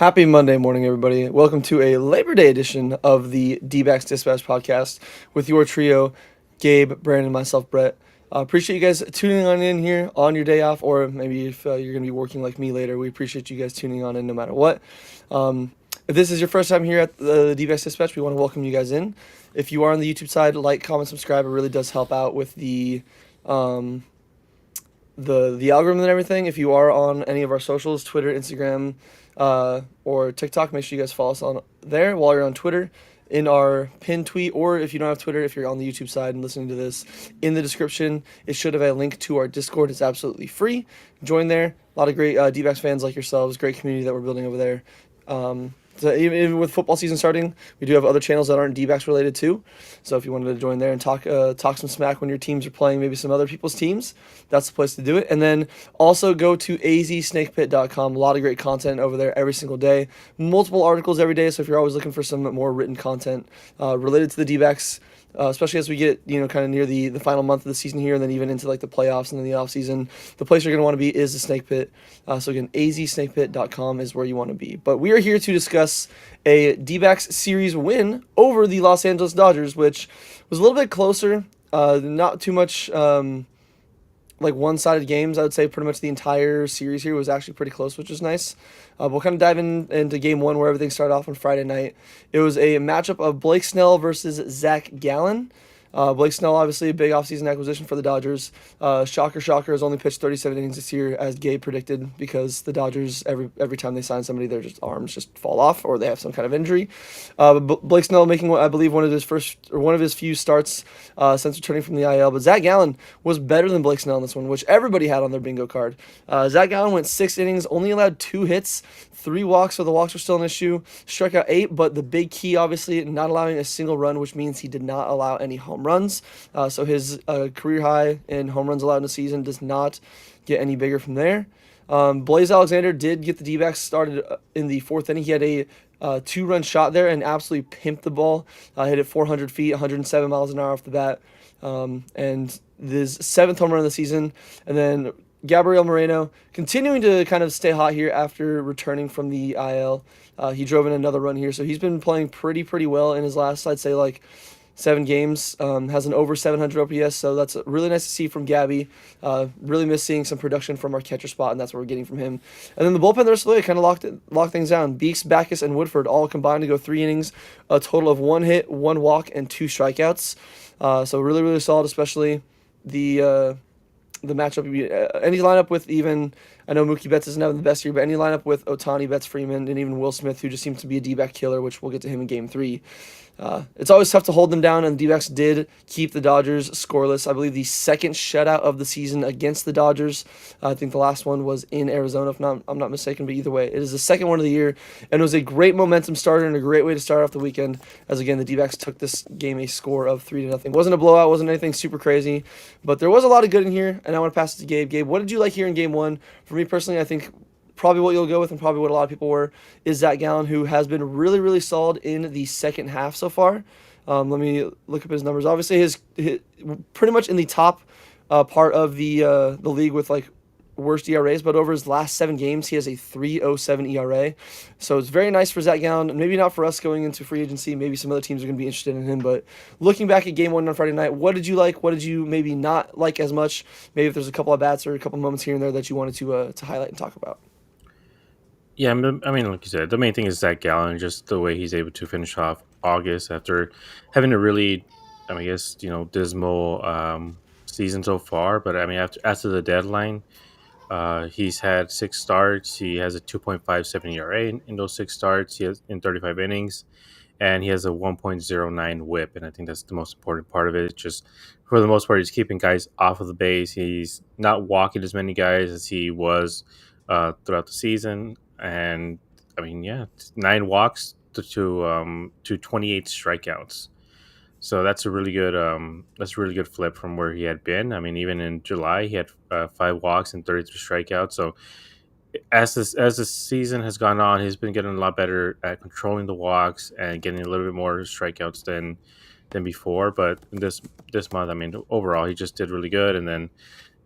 Happy Monday morning, everybody. Welcome to a Labor Day edition of the Dbacks Dispatch podcast with your trio, Gabe, Brandon, myself, Brett. Appreciate you guys tuning on in here on your day off, or maybe if you're going to be working like me later, we appreciate you guys tuning on in no matter what. If this is your first time here at the Dbacks Dispatch, we want to welcome you guys in. If you are on the YouTube side, like, comment, subscribe. It really does help out with um, the algorithm and everything. If you are on any of our socials, Twitter, Instagram, or TikTok, make sure you guys follow us on there while you're on Twitter in our pinned tweet, or if you don't have Twitter, if you're on the YouTube side and listening to this, in the description it should have a link to our Discord. It's absolutely free. Join there. A lot of great D-backs fans like yourselves. Great community that we're building over there. So even with football season starting, we do have other channels that aren't D-backs related too. So if you wanted to join there and talk some smack when your teams are playing maybe some other people's teams, that's the place to do it. And then also go to azsnakepit.com. A lot of great content over there every single day. Multiple articles every day. So if you're always looking for some more written content related to the D-backs, especially as we get kind of near the final month of the season here, and then even into like the playoffs and then the off season, the place you're going to want to be is the Snake Pit. So again, azsnakepit.com is where you want to be. But we are here to discuss a D-backs series win over the Los Angeles Dodgers, which was a little bit closer. Not too much like one-sided games. I would say pretty much the entire series here was actually pretty close, which is nice. We'll kind of dive into game one where everything started off on Friday night. It was a matchup of Blake Snell versus Zach Gallen. Blake Snell, obviously a big offseason acquisition for the Dodgers. Shocker, has only pitched 37 innings this year, as Gabe predicted, because the Dodgers, every time they sign somebody, their arms just fall off or they have some kind of injury. Blake Snell making, I believe, one of his few starts since returning from the IL. But Zach Gallen was better than Blake Snell in this one, which everybody had on their bingo card. Zach Gallen went 6 innings, only allowed 2 hits, 3 walks, so the walks were still an issue. Struck out 8, but the big key, obviously, not allowing a single run, which means he did not allow any home runs. So his career high in home runs allowed in a season does not get any bigger from there. Blaze Alexander did get the D-backs started in the 4th inning. He had a 2-run shot there and absolutely pimped the ball. Hit it 400 feet, 107 miles an hour off the bat. And his 7th home run of the season. And then Gabriel Moreno continuing to kind of stay hot here after returning from the IL. He drove in another run here, so he's been playing pretty well in his last, I'd say, like 7 games. Has an over 700 OPS, so that's really nice to see from Gabby. Really miss seeing some production from our catcher spot, and that's what we're getting from him. And then the bullpen the rest of the way kind of locked things down. Beeks, Backus, and Woodford all combined to go 3 innings, a total of 1 hit, 1 walk, and 2 strikeouts. So really solid, especially the matchup. Any lineup with even, I know Mookie Betts isn't having the best year, but any lineup with Ohtani, Betts, Freeman, and even Will Smith, who just seems to be a D-back killer, which we'll get to him in Game 3. It's always tough to hold them down, and the D-backs did keep the Dodgers scoreless. I believe the second shutout of the season against the Dodgers. I think the last one was in Arizona, if I'm not mistaken, but either way, it is the second one of the year, and it was a great momentum starter and a great way to start off the weekend, as again, the D-backs took this game a score of 3-0. It wasn't a blowout, wasn't anything super crazy, but there was a lot of good in here, and I want to pass it to Gabe. Gabe, what did you like here in Game 1? For me personally, I think probably what you'll go with, and probably what a lot of people were, is Zach Gallen, who has been really solid in the second half so far. Let me look up his numbers. Obviously, his pretty much in the top part of the league with like worst ERAs, but over his last 7 games, he has a 3.07 ERA. So it's very nice for Zach Gallen. Maybe not for us going into free agency. Maybe some other teams are going to be interested in him. But looking back at Game 1 on Friday night, what did you like? What did you maybe not like as much? Maybe if there's a couple of bats or a couple of moments here and there that you wanted to highlight and talk about. Yeah, I mean, like you said, the main thing is Zach Gallen, just the way he's able to finish off August after having a really, I guess, dismal season so far. But I mean, after the deadline, he's had 6 starts. He has a 2.57 ERA in those 6 starts. He has in 35 innings, and he has a 1.09 WHIP. And I think that's the most important part of it. It's just for the most part, he's keeping guys off of the base. He's not walking as many guys as he was throughout the season. And I mean, yeah, 9 walks to 28 strikeouts. So that's a really good flip from where he had been. I mean, even in July, he had 5 walks and 33 strikeouts. So as the season has gone on, he's been getting a lot better at controlling the walks and getting a little bit more strikeouts than before. But this month, I mean, overall, he just did really good. And then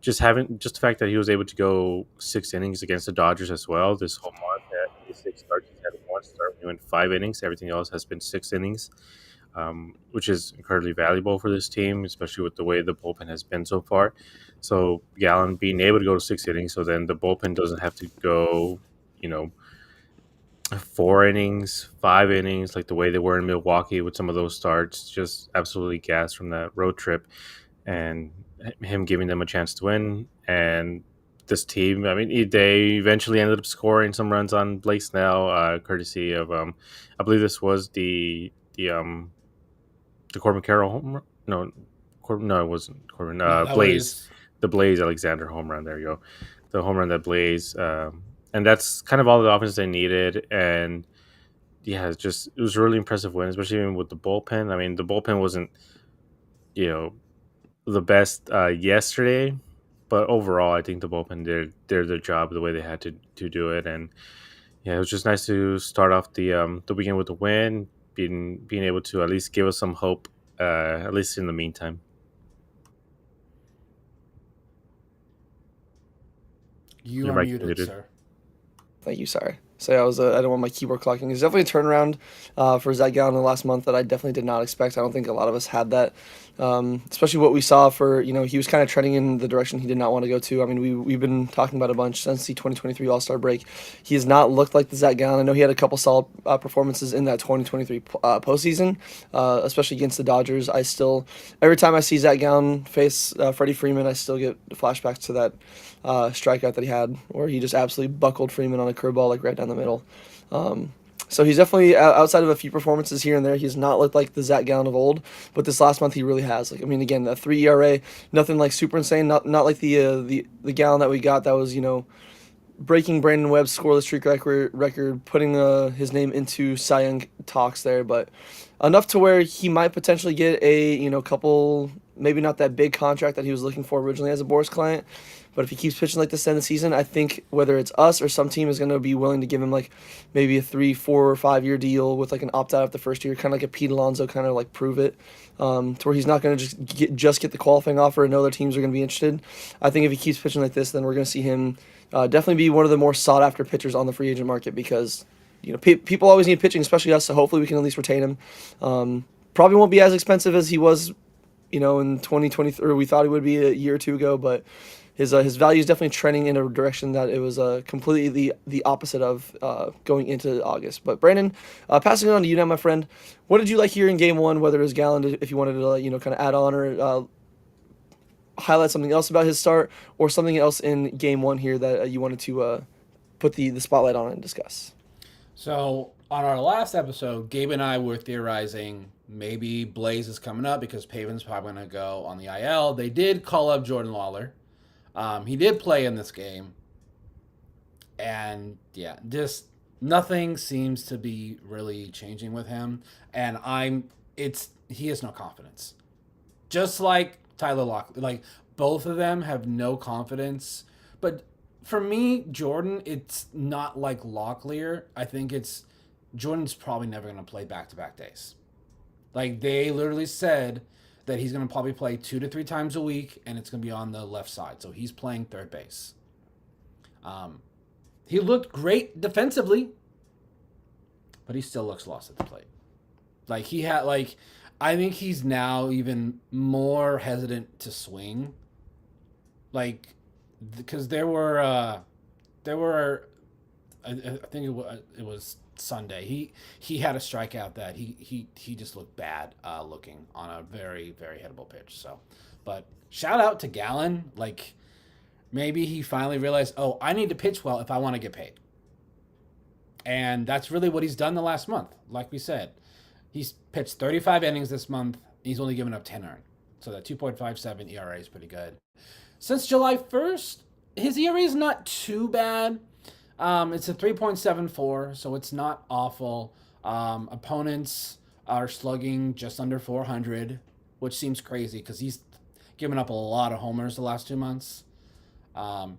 just the fact that he was able to go 6 innings against the Dodgers as well this whole month. At his 6 starts, he's had start when he went 5 innings. Everything else has been 6 innings, which is incredibly valuable for this team, especially with the way the bullpen has been so far. So Gallen being able to go to 6 innings, so then the bullpen doesn't have to go, you know, 4 innings, 5 innings, like the way they were in Milwaukee with some of those starts, just absolutely gassed from that road trip, and him giving them a chance to win. And this team, I mean, they eventually ended up scoring some runs on Blake Snell, courtesy of, I believe this was the Corbin Carroll home run. No, no, it wasn't Corbin. No, that Blaze, was the Blaze Alexander home run. There you go, the home run that Blaze, and that's kind of all the offense they needed. And yeah, it was a really impressive win, especially even with the bullpen. I mean, the bullpen wasn't, you know, the best yesterday, but overall, I think the bullpen did their job the way they had to do it. And yeah, it was just nice to start off the weekend with a win, being able to at least give us some hope, at least in the meantime. you Your are mic muted, muted. sir. Thank you. Sorry. So yeah, I don't want my keyboard clocking. It's definitely a turnaround for Zach Gallen in the last month that I definitely did not expect. I don't think a lot of us had that, especially what we saw for, he was kind of trending in the direction he did not want to go to. I mean, we've been talking about a bunch since the 2023 All-Star break. He has not looked like the Zach Gallen. I know he had a couple solid performances in that 2023 postseason, especially against the Dodgers. Every time I see Zach Gallen face Freddie Freeman, I still get flashbacks to that strikeout that he had where he just absolutely buckled Freeman on a curveball like right down the middle. So he's definitely outside of a few performances here and there. He's not looked like the Zach Gallen of old, but this last month he really has. Like, I mean, again, a 3 ERA, nothing like super insane. Not like the Gallen that we got that was breaking Brandon Webb's scoreless streak record, putting his name into Cy Young talks there, but enough to where he might potentially get a couple, maybe not that big contract that he was looking for originally as a Boris client. But if he keeps pitching like this end of the season, I think whether it's us or some team is going to be willing to give him like maybe a 3, 4, or 5 year deal with like an opt out after the first year, kind of like a Pete Alonso, kind of like prove it, to where he's not going to just get the qualifying offer and know other teams are going to be interested. I think if he keeps pitching like this, then we're going to see him definitely be one of the more sought after pitchers on the free agent market because people always need pitching, especially us. So hopefully we can at least retain him. Probably won't be as expensive as he was, in 2023. We thought he would be a year or two ago, but his value is definitely trending in a direction that it was completely the opposite of going into August. But Brandon, passing it on to you now, my friend. What did you like here in Game 1? Whether it was Gallen, if you wanted to kind of add on or highlight something else about his start, or something else in Game 1 here that you wanted to put the spotlight on and discuss. So on our last episode, Gabe and I were theorizing maybe Blaze is coming up because Pavin's probably going to go on the IL. They did call up Jordan Lawler. He did play in this game. And yeah, just nothing seems to be really changing with him. And he has no confidence. Just like Tyler Locklear. Like, both of them have no confidence. But for me, Jordan, it's not like Locklear. I think Jordan's probably never going to play back-to-back days. Like, they literally said that he's going to probably play 2 to 3 times a week, and it's going to be on the left side. So he's playing third base. He looked great defensively, but he still looks lost at the plate. I think he's now even more hesitant to swing. Because there were, I think it was Sunday. He had a strikeout that he just looked bad looking on a very, very hittable pitch. So, but shout out to Gallen. Like, maybe he finally realized, oh, I need to pitch well if I want to get paid. And that's really what he's done the last month. Like we said, he's pitched 35 innings this month. He's only given up 10 earned. So that 2.57 ERA is pretty good. Since July 1st, his ERA is not too bad. It's a 3.74, so it's not awful. Opponents are slugging just under 400, which seems crazy because he's given up a lot of homers the last 2 months.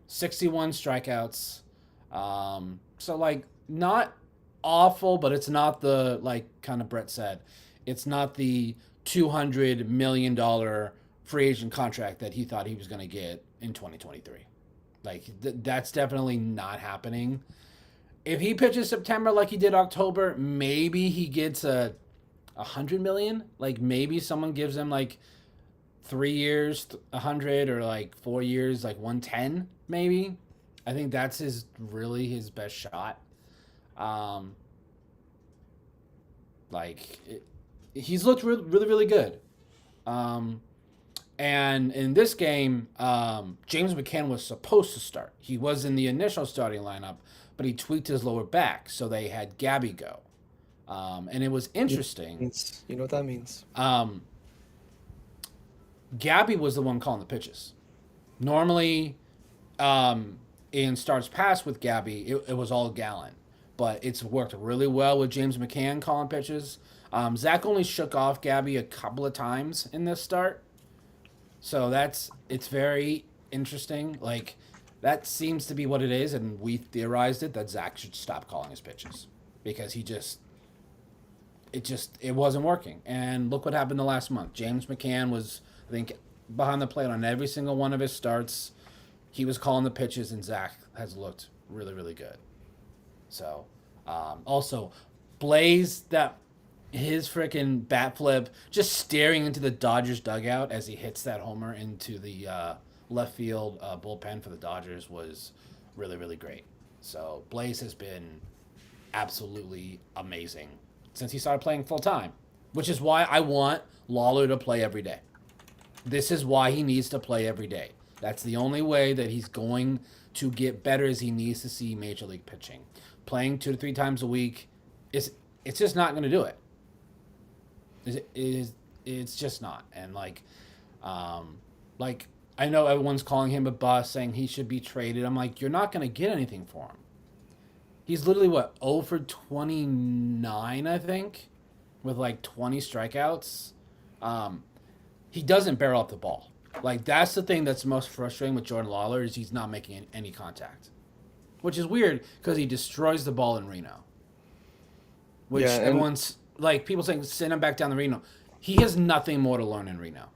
61 strikeouts. So, not awful, but it's not the, kind of Brett said, it's not the $200 million free agent contract that he thought he was going to get in 2023. That's definitely not happening. if he pitches September like he did October, maybe he gets $100 million. Like maybe someone gives him like 3 years, 100, or like 4 years, like 110, maybe. I think that's his best shot. Um, like he's looked really really good. Um, and in this game, James McCann was supposed to start. He was in the initial starting lineup, but he tweaked his lower back, so they had Gabby go. And it was interesting. You know what that means. Um, Gabby was the one calling the pitches. Normally, in starts past with Gabby, it was all Gallen, but it's worked really well with James McCann calling pitches. Zach only shook off Gabby a couple of times in this start, so it's very interesting. Like that seems to be what it is, and we theorized it that Zach should stop calling his pitches because it wasn't working. And look what happened the last month. James McCann was, I think, behind the plate on every single one of his starts. He was calling the pitches, and Zach has looked really, really good. So, also, Blaze, that his freaking bat flip, just staring into the Dodgers dugout as he hits that homer into the left field bullpen for the Dodgers was really, really great. So, Blaze has been absolutely amazing since he started playing full time, which is why I want Lawler to play every day. This is why he needs to play every day. That's the only way that he's going to get better, is he needs to see major league pitching. Playing 2 to 3 times a week it's just not going to do it. It's just not. And like I know everyone's calling him a bust, saying he should be traded. I'm like, you're not going to get anything for him. He's literally, what, 0 for 29, I think, with like 20 strikeouts. He doesn't barrel up the ball. Like, that's the thing that's most frustrating with Jordan Lawler, is he's not making any contact. Which is weird, because he destroys the ball in Reno. Which everyone's, like, people saying, send him back down to Reno. He has nothing more to learn in Reno.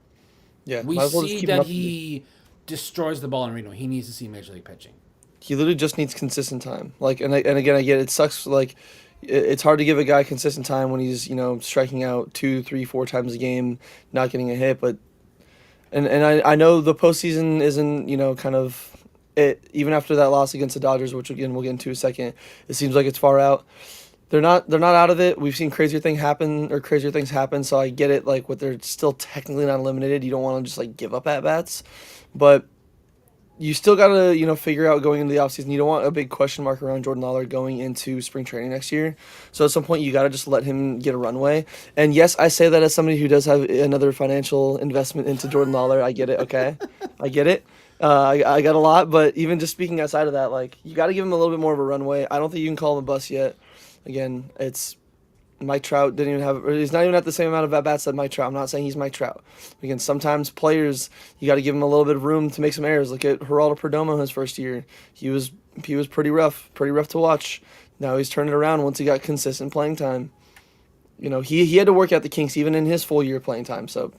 Yeah, we see that he destroys the ball in Reno. He needs to see major league pitching. He literally just needs consistent time. Like, and again, I get it. It sucks. Like, it's hard to give a guy consistent time when he's striking out 2, 3, 4 times a game, not getting a hit. But and I know the postseason isn't kind of it. Even after that loss against the Dodgers, which again we'll get into in a second, it seems like it's far out. They're not out of it. We've seen crazier things happen. So I get it. Like, what, they're still technically not eliminated. You don't want to just like give up at bats, but you still got to, figure out going into the offseason. You don't want a big question mark around Jordan Lawler going into spring training next year. So at some point, you got to just let him get a runway. And yes, I say that as somebody who does have another financial investment into Jordan Lawler. I get it, okay? I get it. I got a lot, but even just speaking outside of that, like, you got to give him a little bit more of a runway. I don't think you can call him a bust yet. Again, it's Mike Trout didn't even have. He's not even at the same amount of at bats that Mike Trout. I'm not saying he's Mike Trout. Again, sometimes players, you got to give him a little bit of room to make some errors. Look at Geraldo Perdomo his first year. He was pretty rough to watch. Now he's turned it around once he got consistent playing time. He had to work out the kinks even in his full year playing time. So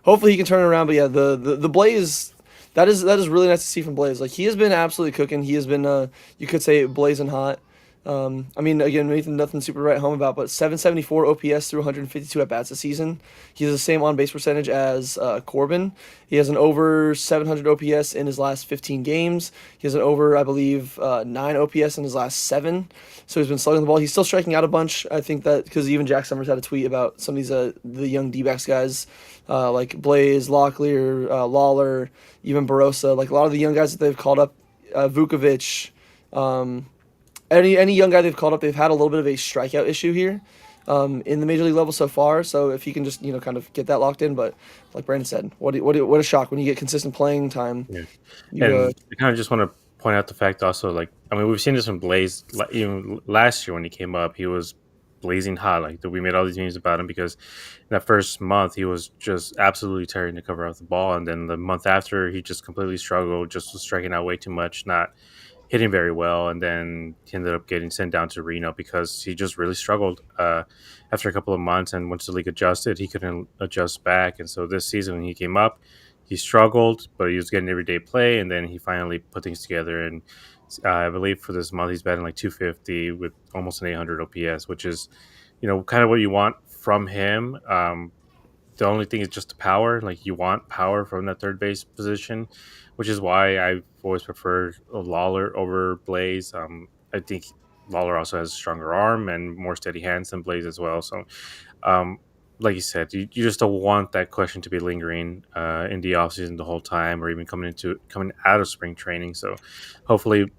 hopefully he can turn it around. But yeah, the Blaze, that is really nice to see from Blaze. Like, he has been absolutely cooking. He has been you could say blazing hot. I mean, again, nothing super to write home about, but 774 OPS through 152 at bats this season. He has the same on base percentage as Corbin. He has an over 700 OPS in his last 15 games. He has an over, I believe, 9 OPS in his last 7. So he's been slugging the ball. He's still striking out a bunch. I think that because even Jack Summers had a tweet about some of these the young Dbacks guys, like Blaze, Locklear, Lawler, even Barossa. Like, a lot of the young guys that they've called up, Vukovic. Any young guy they've called up, they've had a little bit of a strikeout issue here in the major league level so far. So if he can just kind of get that locked in, but like Brandon said, what a shock when you get consistent playing time. Yeah. And I kind of just want to point out the fact also, like, I mean, we've seen this from Blaze. Even last year when he came up, he was blazing hot. Like, we made all these memes about him because in that first month he was just absolutely tearing to cover off the ball, and then the month after he just completely struggled, just was striking out way too much, not hitting very well, and then he ended up getting sent down to Reno because he just really struggled after a couple of months. And once the league adjusted, he couldn't adjust back. And so this season when he came up, he struggled, but he was getting everyday play, and then he finally put things together. And I believe for this month he's batting like 250 with almost an 800 OPS, which is, kind of what you want from him. The only thing is just the power. Like you want power from that third base position, which is why I've always preferred Lawler over Blaze. I think Lawler also has a stronger arm and more steady hands than Blaze as well. So, um, like you said, you just don't want that question to be lingering in the offseason the whole time, or even coming out of spring training. So, hopefully,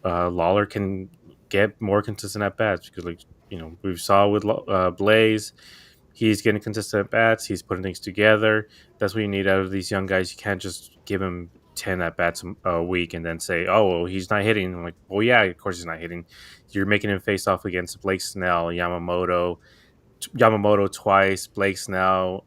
Lawler can get more consistent at bats because, like we saw with Blaze, he's getting consistent at bats. He's putting things together. That's what you need out of these young guys. You can't just give him 10 at bats a week and then say, "Oh, well, he's not hitting." I'm like, well, yeah, of course he's not hitting. You're making him face off against Blake Snell, Yamamoto twice, Blake Snell,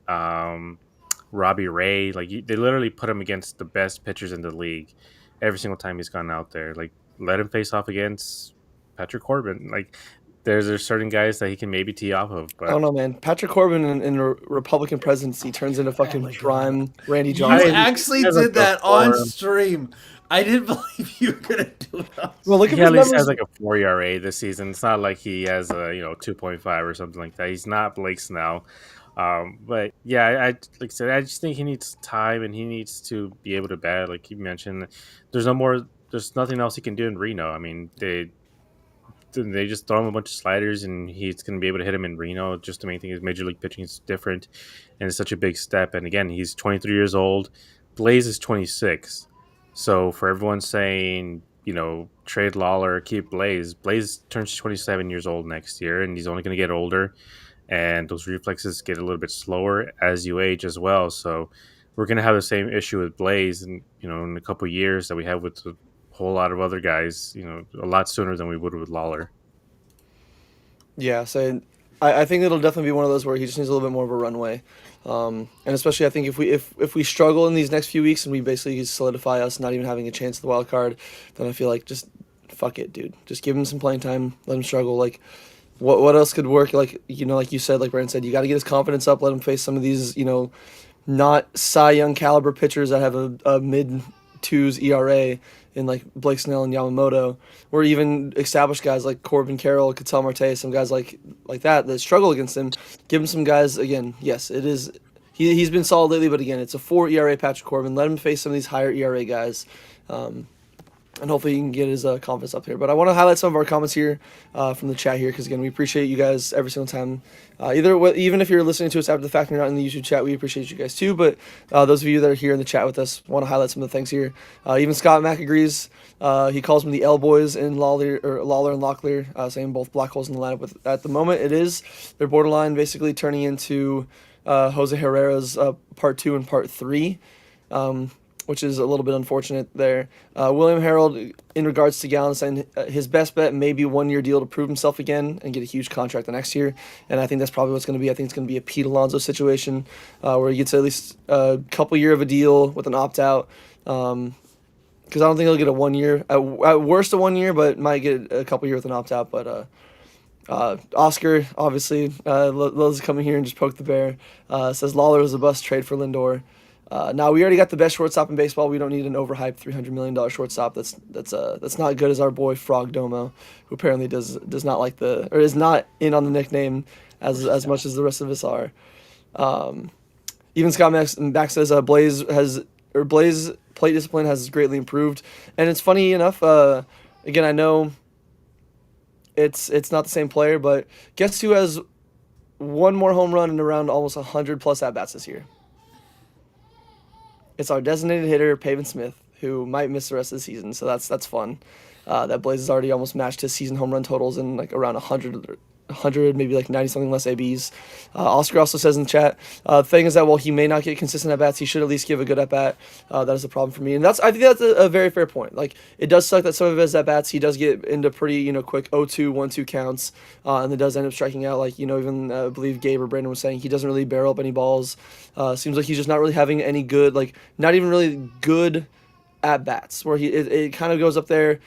Robbie Ray. Like they literally put him against the best pitchers in the league every single time he's gone out there. Like let him face off against Patrick Corbin. Like there's certain guys that he can maybe tee off of, I but don't know, man. Patrick Corbin in a Republican presidency turns into fucking my God. prime Randy You Johnson. actually has, like, did a that on 4. stream. I didn't believe you were gonna do it. Well, look He at at his least numbers. has like a 4 ERA this season. It's not like he has a 2.5 or something like that. He's not Blake Snell. But yeah, like I said, I just think he needs time and he needs to be able to bat. Like you mentioned, there's nothing else he can do in Reno. I mean, they just throw him a bunch of sliders and he's going to be able to hit him in Reno. Just the main thing is major league pitching is different and it's such a big step. And again, he's 23 years old. Blaze is 26. So for everyone saying, trade Lawler, keep Blaze turns 27 years old next year and he's only going to get older. And those reflexes get a little bit slower as you age as well. So we're going to have the same issue with Blaze in a couple of years that we have with whole lot of other guys, a lot sooner than we would with Lawler. Yeah, so I think it'll definitely be one of those where he just needs a little bit more of a runway, and especially I think if we struggle in these next few weeks and we basically solidify us not even having a chance at the wild card, then I feel like just fuck it, dude. Just give him some playing time, let him struggle. Like what else could work? Like like you said, like Brandon said, you got to get his confidence up, let him face some of these not Cy Young caliber pitchers that have a mid twos ERA in like Blake Snell and Yamamoto, or even established guys like Corbin Carroll, Ketel Marte, some guys like that struggle against him. Give him some guys again. Yes, it is. He's been solid lately, but again, it's a 4 ERA Patrick Corbin. Let him face some of these higher ERA guys. And hopefully he can get his confidence up here. But I want to highlight some of our comments here from the chat here because, again, we appreciate you guys every single time. Even if you're listening to us after the fact and you're not in the YouTube chat, we appreciate you guys too. But those of you that are here in the chat with us, want to highlight some of the things here. Even Scott Mack agrees. He calls them the L boys in Lawler and Locklear, saying both black holes in the lineup. At the moment, it is. They're borderline basically turning into Jose Herrera's part 2 and part 3. Which is a little bit unfortunate there. William Harold, in regards to Gallen, saying his best bet may be 1-year deal to prove himself again and get a huge contract the next year. And I think that's probably what's going to be. I think it's going to be a Pete Alonso situation where he gets at least a couple year of a deal with an opt-out. Because I don't think he'll get a 1 year. At worst, a 1 year, but might get a couple year with an opt-out. But Oscar, obviously, loves to come in here and just poke the bear. Says Lawler was a bust trade for Lindor. Now we already got the best shortstop in baseball. We don't need an overhyped $300 million shortstop. That's not good as our boy Frog Domo, who apparently does not like is not in on the nickname as much as the rest of us are. Even Scott Max says Blaze plate discipline has greatly improved, and it's funny enough. Again, I know it's not the same player, but guess who has one more home run and around almost 100 plus at bats this year? It's our designated hitter, Pavin Smith, who might miss the rest of the season. So that's fun. That Blaze has already almost matched his season home run totals in like around 100, maybe like 90 something less ABs. Oscar also says in the chat, thing is that while he may not get consistent at bats, he should at least give a good at bat. That is a problem for me, and I think that's a very fair point. Like it does suck that some of his at bats he does get into pretty quick 0-2, 1-2 counts, and it does end up striking out. Like even I believe Gabe or Brandon was saying he doesn't really barrel up any balls. Seems like he's just not really having any good, like not even really good at bats where it kind of goes up there.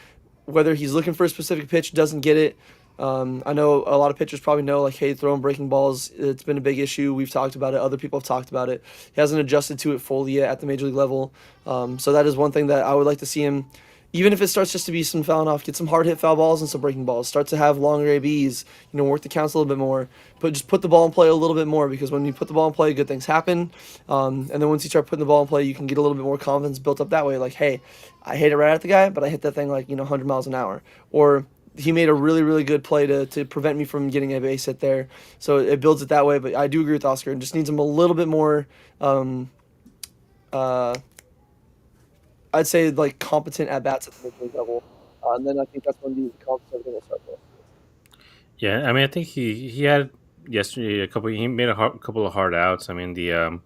Whether he's looking for a specific pitch, doesn't get it. I know a lot of pitchers probably know, like, hey, throwing breaking balls, it's been a big issue. We've talked about it. Other people have talked about it. He hasn't adjusted to it fully yet at the major league level. So that is one thing that I would like to see him even if it starts just to be some fouling off, get some hard hit foul balls and some breaking balls. Start to have longer ABs. Work the counts a little bit more. But just put the ball in play a little bit more, because when you put the ball in play, good things happen. And then once you start putting the ball in play, you can get a little bit more confidence built up that way. Like, hey, I hit it right at the guy, but I hit that thing like 100 miles an hour. Or he made a really, really good play to prevent me from getting a base hit there. So it builds it that way. But I do agree with Oscar. It just needs him a little bit more. Uh, I'd say like competent at bats at the major league level, and then I think that's when the confidence everything will start. Yeah, I mean, I think he had yesterday a couple. He made couple of hard outs. I mean, in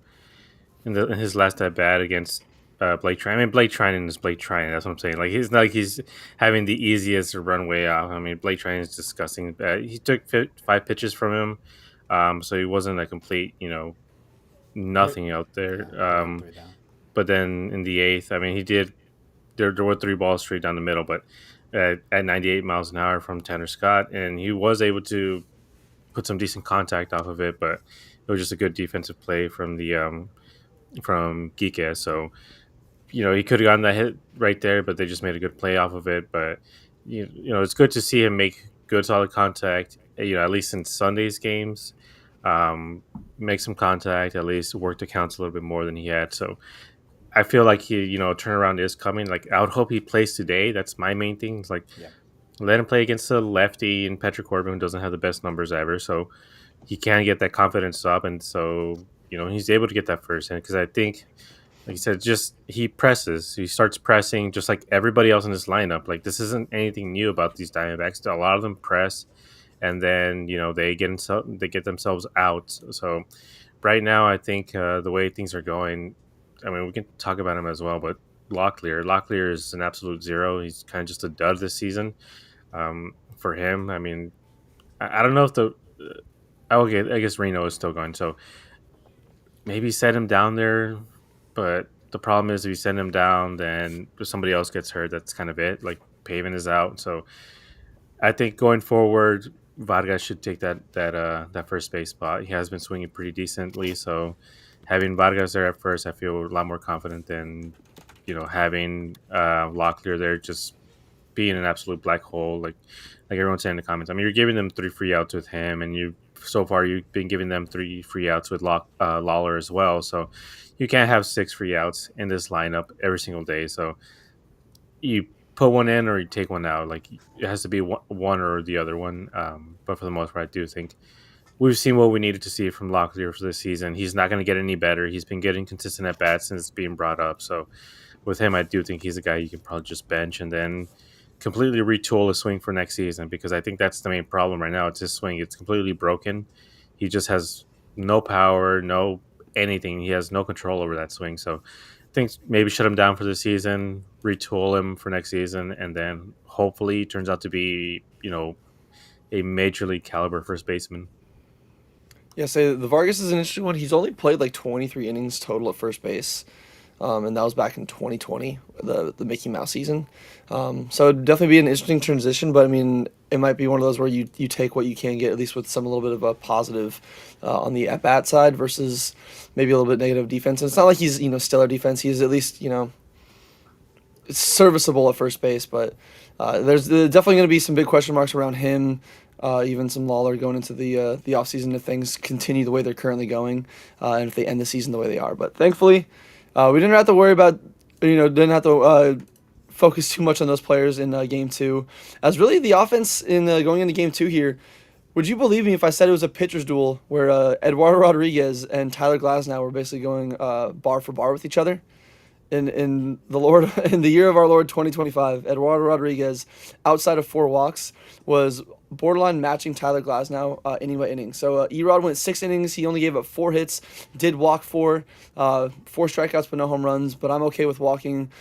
his last at bat against Blake Trinan. I mean, Blake Trinan is Blake Trinan. That's what I'm saying. Like, he's not like he's having the easiest runway off. I mean, Blake Trinan is disgusting. He took 5 pitches from him, so he wasn't a complete Three, nothing out yeah, there. three up, three down. But then in the eighth, I mean, he did. There were 3 balls straight down the middle, but at 98 miles an hour from Tanner Scott, and he was able to put some decent contact off of it, but it was just a good defensive play from Kike. So he could have gotten that hit right there, but they just made a good play off of it. But it's good to see him make good solid contact. At least in Sunday's games, make some contact. At least work the counts a little bit more than he had. So I feel like turnaround is coming. Like, I would hope he plays today. That's my main thing. It's like, Yeah. let him play against a lefty and Patrick Corbin, who doesn't have the best numbers ever. So he can get that confidence up, and so he's able to get that first hit. Because I think, like you said, just he presses. He starts pressing just like everybody else in this lineup. Like, this isn't anything new about these Diamondbacks. A lot of them press, and then they get themselves out. So right now, I think the way things are going, I mean, we can talk about him as well, but Locklear is an absolute zero. He's kind of just a dud this season. For him, I mean, I don't know if okay, I guess Reno is still going, so maybe set him down there. But the problem is, if you send him down, then if somebody else gets hurt, that's kind of it. Like, Pavin is out, so I think going forward, Vargas should take that first base spot. He has been swinging pretty decently, so having Vargas there at first, I feel a lot more confident than having Locklear there just being an absolute black hole, like everyone's saying in the comments. I mean, you're giving them 3 free outs with him, and so far you've been giving them 3 free outs with Lawler as well. So you can't have 6 free outs in this lineup every single day. So you put one in or you take one out. Like, it has to be one or the other one. But for the most part, I do think we've seen what we needed to see from Locklear for this season. He's not going to get any better. He's been getting consistent at bats since being brought up. So with him, I do think he's a guy you can probably just bench and then completely retool his swing for next season, because I think that's the main problem right now. It's his swing. It's completely broken. He just has no power, no anything. He has no control over that swing. So I think maybe shut him down for the season, retool him for next season, and then hopefully he turns out to be, a major league caliber first baseman. Yeah, so the Vargas is an interesting one. He's only played like 23 innings total at first base. And that was back in 2020, the Mickey Mouse season. So it'd definitely be an interesting transition, but I mean, it might be one of those where you take what you can get, at least with some a little bit of a positive on the at bat side versus maybe a little bit negative defense. And it's not like he's stellar defense. He's at least it's serviceable at first base, but there's definitely going to be some big question marks around him. Even some Lawler going into the offseason if things continue the way they're currently going, and if they end the season the way they are. But thankfully, we didn't have to worry about, didn't have to focus too much on those players in Game 2. As really the offense in going into Game 2 here, would you believe me if I said it was a pitcher's duel where Eduardo Rodriguez and Tyler Glasnow were basically going bar for bar with each other? In the year of our Lord 2025, Eduardo Rodriguez, outside of 4 walks, was borderline matching Tyler Glasnow inning by inning. So Erod went 6 innings. He only gave up 4 hits, did walk 4, 4 strikeouts but no home runs. But I'm okay with walking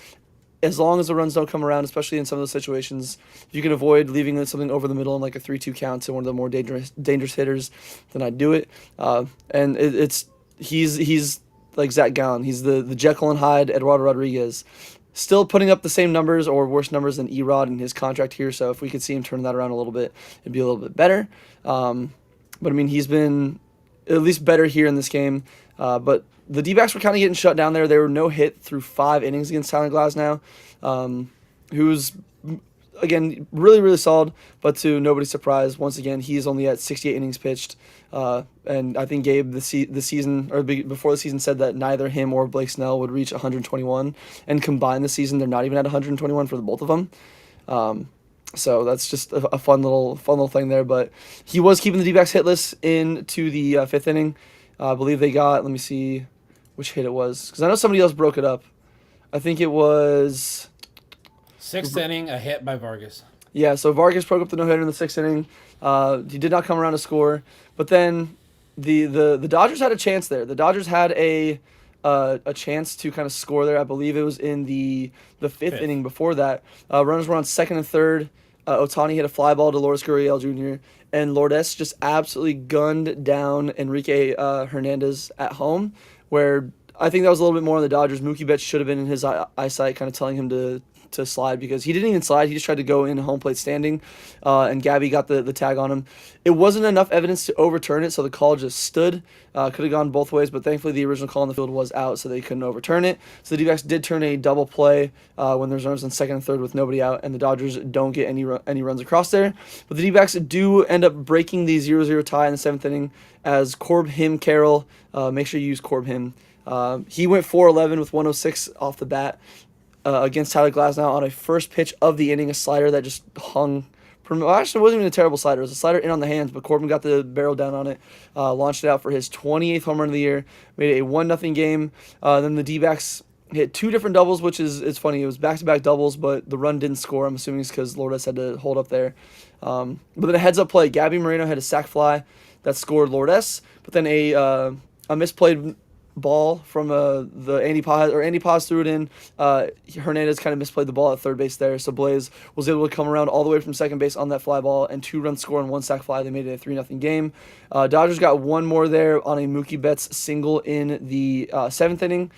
as long as the runs don't come around, especially in some of those situations. If you can avoid leaving something over the middle in like a 3-2 count to one of the more dangerous hitters, then I'd do it. And he's like Zach Gallen. He's the Jekyll and Hyde Eduardo Rodriguez. Still putting up the same numbers or worse numbers than Erod in his contract here. So if we could see him turn that around a little bit, it'd be a little bit better. But I mean, he's been at least better here in this game. But the D-backs were kind of getting shut down there. They were no hit through 5 innings against Tyler Glasnow. who's again really really solid, but to nobody's surprise, once again he's only at 68 innings pitched. And I think Gabe the season or before the season said that neither him or Blake Snell would reach 121, and combined the season they're not even at 121 for the both of them. Um, so that's just a fun little thing there. But he was keeping the D-backs hitless into the fifth inning. I believe they got. Let me see which hit it was because I know somebody else broke it up. I think it was. Sixth inning, a hit by Vargas. Yeah, so Vargas broke up the no hitter in the sixth inning. He did not come around to score, but then the Dodgers had a chance there. The Dodgers had a chance to kind of score there. I believe it was in the fifth inning. Before that, runners were on second and third. Otani hit a fly ball to Lourdes Gurriel Jr. and Lourdes just absolutely gunned down Enrique Hernandez at home, where I think that was a little bit more on the Dodgers. Mookie Betts should have been in his eyesight, kind of telling him to slide because he didn't even slide. He just tried to go in home plate standing, and Gabby got the tag on him. It wasn't enough evidence to overturn it, so the call just stood. Could have gone both ways, but thankfully the original call on the field was out, so they couldn't overturn it. So the D-backs did turn a double play when there's runners on second and third with nobody out, and the Dodgers don't get any runs across there. But the D-backs do end up breaking the 0-0 tie in the seventh inning as Corb Him Carroll. Make sure you use Corb Him. He went 4-11 with 106 off the bat against Tyler Glasnow on a first pitch of the inning, a slider that just hung. Well, actually, it wasn't even a terrible slider. It was a slider in on the hands, but Corbin got the barrel down on it, launched it out for his 28th home run of the year, made it a 1-0 game. Then the D-backs hit two different doubles, which is it's funny. It was back-to-back doubles, but the run didn't score. I'm assuming it's because Lourdes had to hold up there. But then a heads-up play. Gabby Moreno had a sac fly that scored Lourdes, but then a misplayed ball from the Andy Paz threw it in. Hernandez kind of misplayed the ball at third base there, so Blaze was able to come around all the way from second base on that fly ball and 2 runs score on 1 sac fly. They made it a 3-0 game. Dodgers got one more there on a Mookie Betts single in the seventh inning.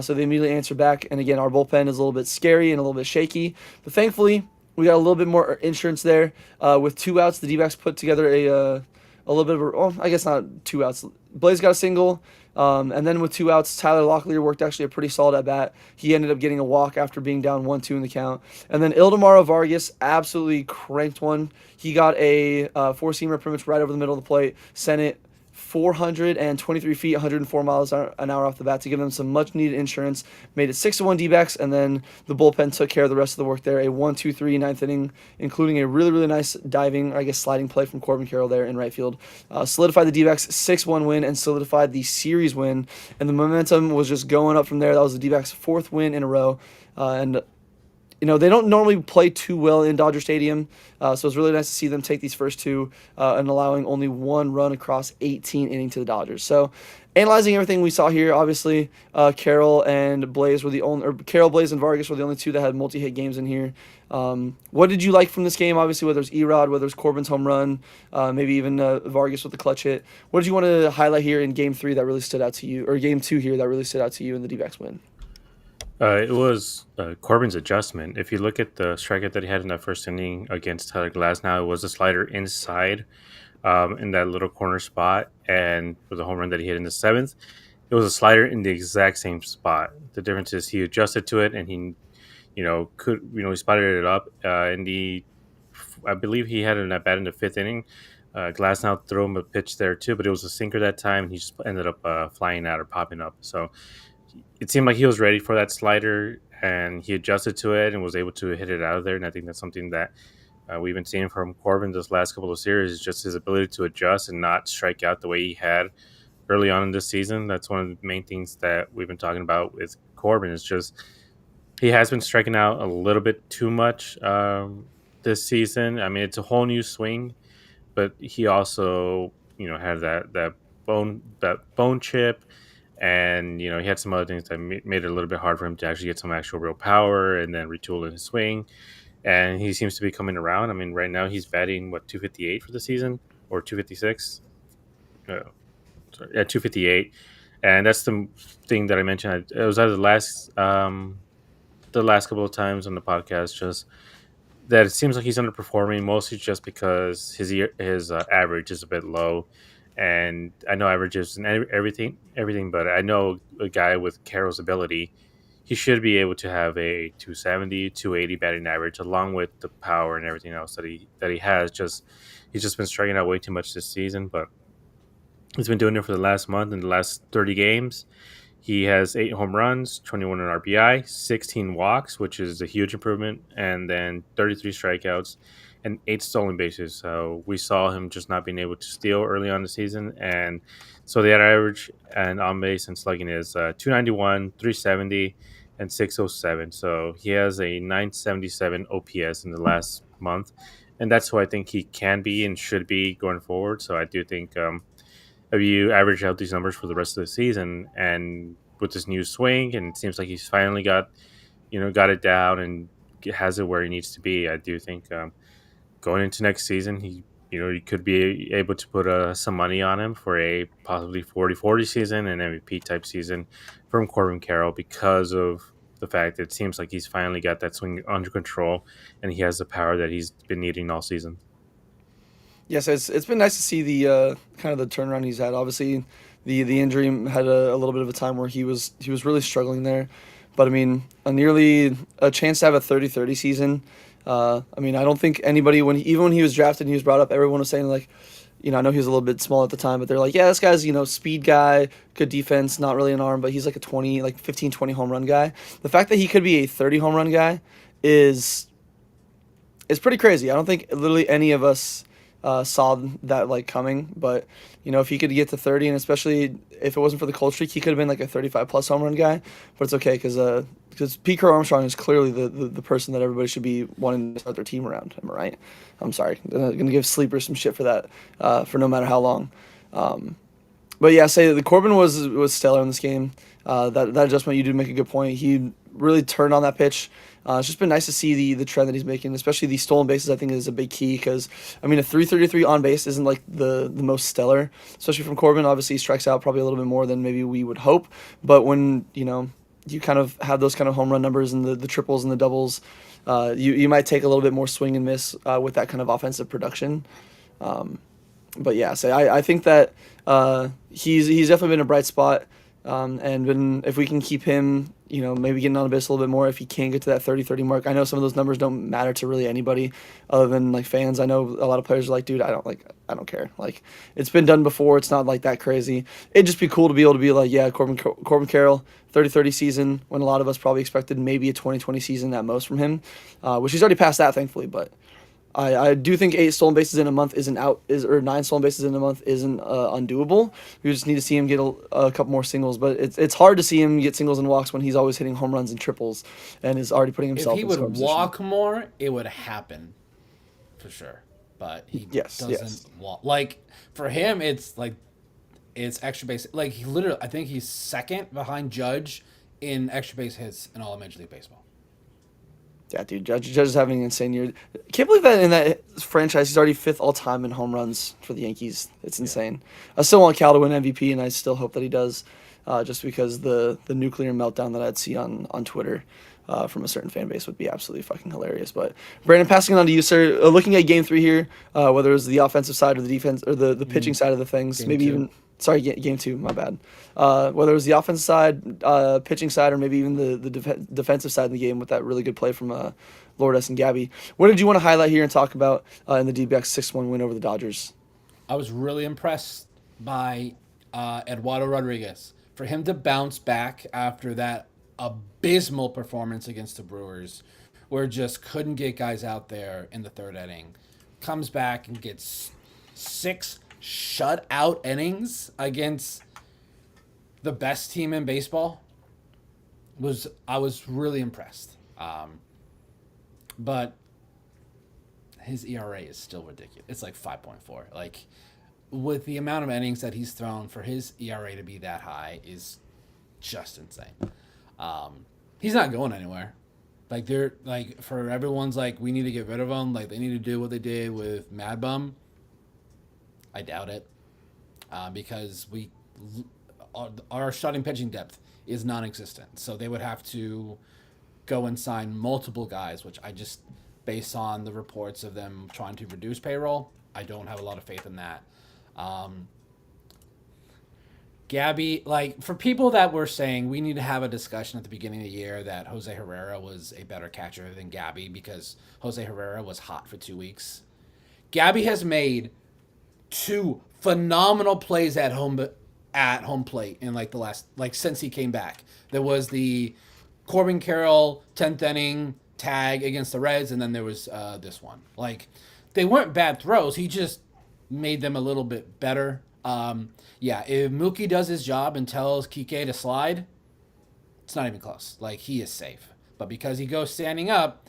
So they immediately answered back, and again, our bullpen is a little bit scary and a little bit shaky, but thankfully we got a little bit more insurance there. With 2 outs, the D-backs put together a little bit of I guess not 2 outs. Blaze got a single. And then with 2 outs, Tyler Locklear worked actually a pretty solid at bat. He ended up getting a walk after being down 1-2 in the count. And then Ildemaro Vargas absolutely cranked one. He got a four-seamer pretty much right over the middle of the plate, sent it 423 feet, 104 miles an hour off the bat to give them some much-needed insurance. Made it 6-1 D-backs, and then the bullpen took care of the rest of the work there. A 1-2-3 ninth inning, including a really, really nice diving, I guess sliding play from Corbin Carroll there in right field. Solidified the D-backs 6-1 win and solidified the series win, and the momentum was just going up from there. That was the D-backs' 4th win in a row, and they don't normally play too well in Dodger Stadium, so it's really nice to see them take these first 2 and allowing only 1 run across 18 innings to the Dodgers. So, analyzing everything we saw here, obviously, Carroll, Blaze, and Vargas were the only 2 that had multi-hit games in here. What did you like from this game? Obviously, whether it's Erod, whether it's Corbin's home run, maybe even Vargas with the clutch hit. What did you want to highlight here in Game 3 that really stood out to you, or Game 2 here that really stood out to you in the D-backs win? It was Corbin's adjustment. If you look at the strikeout that he had in that first inning against Tyler Glasnow, it was a slider inside in that little corner spot, and for the home run that he hit in the 7th, it was a slider in the exact same spot. The difference is he adjusted to it, and he spotted it up in the. I believe he had an at bat in the 5th inning. Glasnow threw him a pitch there too, but it was a sinker that time, and he just ended up flying out or popping up. So it seemed like he was ready for that slider, and he adjusted to it and was able to hit it out of there. And I think that's something that we've been seeing from Corbin this last couple of series, is just his ability to adjust and not strike out the way he had early on in this season. That's one of the main things that we've been talking about with Corbin, is just he has been striking out a little bit too much this season. I mean, it's a whole new swing, but he also, had that bone chip. And, he had some other things that made it a little bit hard for him to actually get some actual real power and then retool in his swing. And he seems to be coming around. I mean, right now he's batting, 258 for the season or 256? Sorry, 258. And that's the thing that I mentioned. It was either the last couple of times on the podcast, just that it seems like he's underperforming, mostly just because his average is a bit low. And I know averages and everything, but I know a guy with Carroll's ability, he should be able to have a 270, 280 batting average along with the power and everything else that he has. Just he's just been striking out way too much this season, but he's been doing it for the last month. In the last 30 games, he has 8 home runs, 21 in RBI, 16 walks, which is a huge improvement, and then 33 strikeouts and 8 stolen bases. So we saw him just not being able to steal early on the season. And so the average and on base and slugging is 291, 370, and 607. So he has a 977 OPS in the last month. And that's who I think he can be and should be going forward. So I do think if you average out these numbers for the rest of the season and with this new swing, and it seems like he's finally got it down and has it where he needs to be. I do think going into next season, he could be able to put some money on him for a possibly 40-40 season and MVP type season from Corbin Carroll because of the fact that it seems like he's finally got that swing under control and he has the power that he's been needing all season. Yes, it's been nice to see the kind of the turnaround he's had. Obviously, the injury had a little bit of a time where he was really struggling there, but I mean, a chance to have a 30-30 season. I mean, I don't think anybody even when he was drafted and he was brought up, everyone was saying like, I know he was a little bit small at the time, but they're like, yeah, this guy's speed guy, good defense, not really an arm, but he's like a 15, 20 home run guy. The fact that he could be a 30 home run guy is pretty crazy. I don't think literally any of us saw that like coming. But if he could get to 30, and especially if it wasn't for the cold streak, he could have been like a 35 plus home run guy. But it's okay because Pete Crow Armstrong is clearly the person that everybody should be wanting to start their team around. Am I right? I'm sorry. I'm gonna give Sleeper some shit for that for no matter how long. But yeah, say the Corbin was stellar in this game. That adjustment, you did make a good point. He really turned on that pitch. It's just been nice to see the trend that he's making, especially the stolen bases. I think is a big key because I mean a 333 on base isn't like the most stellar, especially from Corbin. Obviously, he strikes out probably a little bit more than maybe we would hope. But when you kind of have those kind of home run numbers and the triples and the doubles, you might take a little bit more swing and miss with that kind of offensive production. But yeah, so I think that he's definitely been a bright spot. If we can keep him, maybe getting on the base a little bit more, if he can get to that 30-30 mark. I know some of those numbers don't matter to really anybody other than like fans. I know a lot of players are like, dude, I don't care. Like it's been done before. It's not like that crazy. It'd just be cool to be able to be like, yeah, Corbin Carroll, 30-30 season, when a lot of us probably expected maybe a 20-20 season at most from him, which he's already passed that, thankfully, but I do think 8 stolen bases in a month or 9 stolen bases in a month isn't undoable. We just need to see him get a couple more singles, but it's hard to see him get singles and walks when he's always hitting home runs and triples and is already putting If himself he in would scoring walk position. more, it would happen for sure. But he Yes, doesn't yes. walk. Like for him, it's extra base. Like he literally, I think he's second behind Judge in extra base hits in all of Major League Baseball. Yeah, dude, Judge is having an insane year. Can't believe that in that franchise he's already fifth all time in home runs for the Yankees. It's Yeah. insane. I still want Cal to win MVP, and I still hope that he does, just because the nuclear meltdown that I'd see on Twitter from a certain fan base would be absolutely fucking hilarious. But Brandon, passing it on to you, sir. Looking at Game 3 here, whether it was the offensive side or the defense or the pitching side of the things, Game maybe two. even. Sorry, Game 2, my bad. Whether it was the offensive side, pitching side, or maybe even the defensive side of the game with that really good play from Lourdes and Gabby. What did you want to highlight here and talk about in the Dbacks 6-1 win over the Dodgers? I was really impressed by Eduardo Rodriguez for him to bounce back after that abysmal performance against the Brewers, where just couldn't get guys out there in the third inning. Comes back and gets 6 shutout innings against the best team in baseball. I was really impressed. But his ERA is still ridiculous. It's like 5.4. Like with the amount of innings that he's thrown, for his ERA to be that high is just insane. He's not going anywhere. Like they're like for everyone's like we need to get rid of him. Like they need to do what they did with Mad Bum. I doubt it, because our starting pitching depth is non-existent. So they would have to go and sign multiple guys, which I just, based on the reports of them trying to reduce payroll, I don't have a lot of faith in that. Gabby, like for people that were saying we need to have a discussion at the beginning of the year that Jose Herrera was a better catcher than Gabby because Jose Herrera was hot for 2 weeks. Gabby has made two phenomenal plays at home plate in like the last like since he came back. There was the Corbin Carroll 10th inning tag against the Reds, and then there was this one. Like they weren't bad throws. He just made them a little bit better. Yeah, if Mookie does his job and tells Kike to slide, it's not even close. Like he is safe. But because he goes standing up,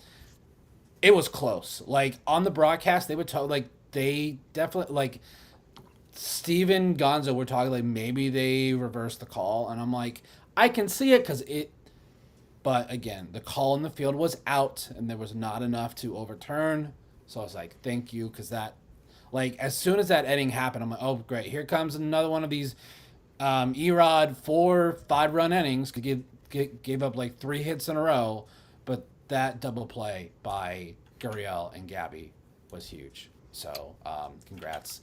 it was close. Like on the broadcast, they would tell like they definitely like Steven Gonzo were talking like maybe they reversed the call, and I'm like I can see it because it. But again, the call in the field was out, and there was not enough to overturn. So I was like, thank you, because that, like, as soon as that inning happened, I'm like, oh great, here comes another one of these Erod 4-5 run innings. Gave up like 3 hits in a row, but that double play by Gurriel and Gabby was huge. So congrats.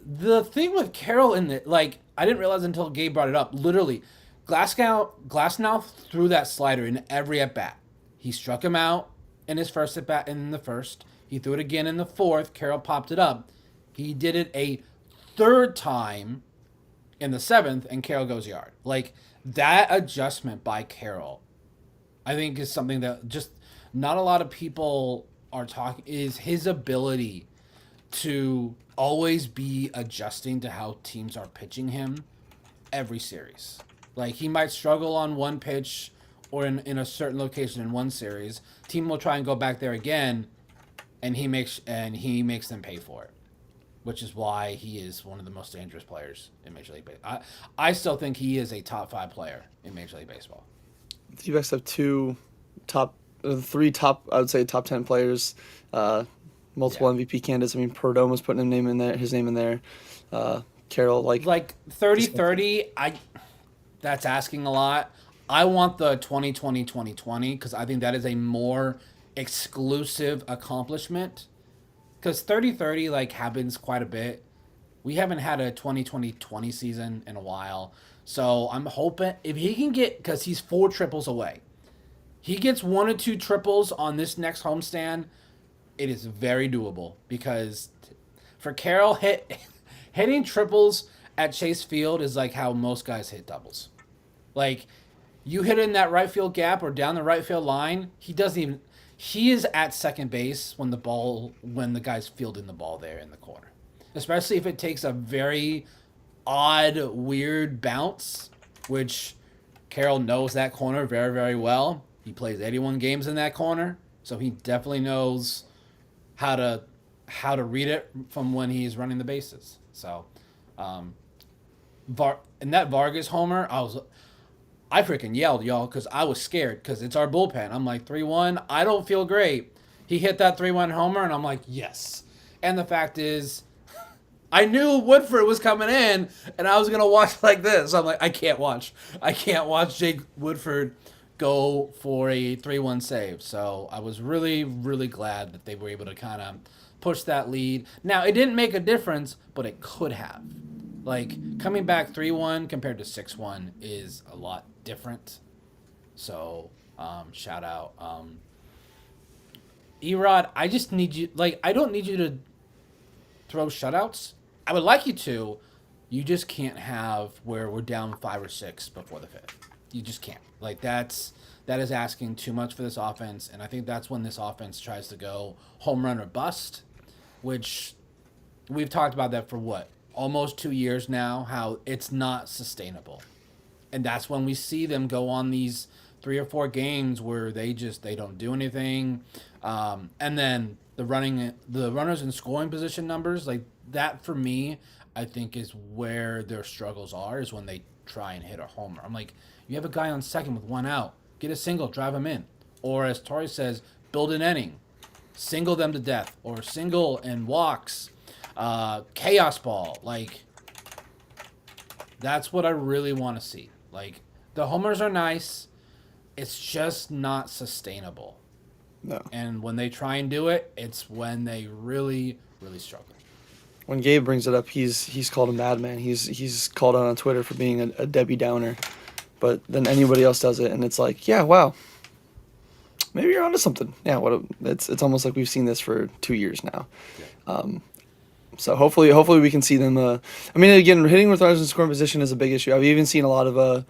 The thing with Carroll in the like, I didn't realize until Gabe brought it up. Literally, Glasnow threw that slider in every at bat. He struck him out in his first at bat in the first. He threw it again in the fourth. Carroll popped it up. He did it a third time in the seventh, and Carroll goes yard. Like that adjustment by Carroll, I think is something that just not a lot of people are talking. Is his ability to always be adjusting to how teams are pitching him every series. Like he might struggle on one pitch or in a certain location in one series. Team will try and go back there again, and he makes them pay for it, which is why he is one of the most dangerous players in Major League Baseball. I still think he is a top 5 player in Major League Baseball. The D-backs have three top, I would say top 10 players, multiple MVP candidates. I mean, Perdoma's putting his name in there. Carroll, like 30-30, that's asking a lot. I want the 2020-2020 because I think that is a more exclusive accomplishment. Because 30-30 like happens quite a bit. We haven't had a 2020-20 season in a while. So I'm hoping if he can get, because he's 4 triples away. He gets 1 or 2 triples on this next homestand, it is very doable. Because for Carroll, hitting triples at Chase Field is like how most guys hit doubles. Like, you hit in that right field gap or down the right field line, he is at second base when the guy's fielding the ball there in the corner. Especially if it takes a very odd, weird bounce, which Carroll knows that corner very, very well. He plays 81 games in that corner, so he definitely knows how to read it from when he's running the bases. So, and that Vargas homer, I freaking yelled, y'all, because I was scared because it's our bullpen. I'm like, 3-1, I don't feel great. He hit that 3-1 homer, and I'm like, yes. And the fact is, I knew Woodford was coming in, and I was going to watch like this. I'm like, I can't watch Jake Woodford go for a 3-1 save. So I was really, really glad that they were able to kind of push that lead. Now, it didn't make a difference, but it could have. Like, coming back 3-1 compared to 6-1 is a lot different. So, shout out. Erod, I just need you, like, I don't need you to throw shutouts. I would like you to. You just can't have where we're down 5 or 6 before the 5th. You just can't. Like, that is asking too much for this offense, and I think that's when this offense tries to go home run or bust, which we've talked about that for what? Almost 2 years now, how it's not sustainable. And that's when we see them go on these 3 or 4 games where they don't do anything. And then the runners in scoring position numbers, like that for me, I think is where their struggles are, is when they try and hit a homer. I'm like, you have a guy on second with 1 out. Get a single, drive him in. Or as Torrey says, build an inning. Single them to death. Or single and walks. Chaos ball. Like, that's what I really want to see. Like, the homers are nice. It's just not sustainable. No. And when they try and do it, it's when they really, really struggle. When Gabe brings it up, he's called a madman. He's called out on Twitter for being a Debbie Downer. But then anybody else does it, and it's like, yeah, wow, maybe you're onto something. Yeah, it's almost like we've seen this for 2 years now. Yeah. So hopefully we can see them. I mean, again, hitting with runners in scoring position is a big issue. I've even seen a lot of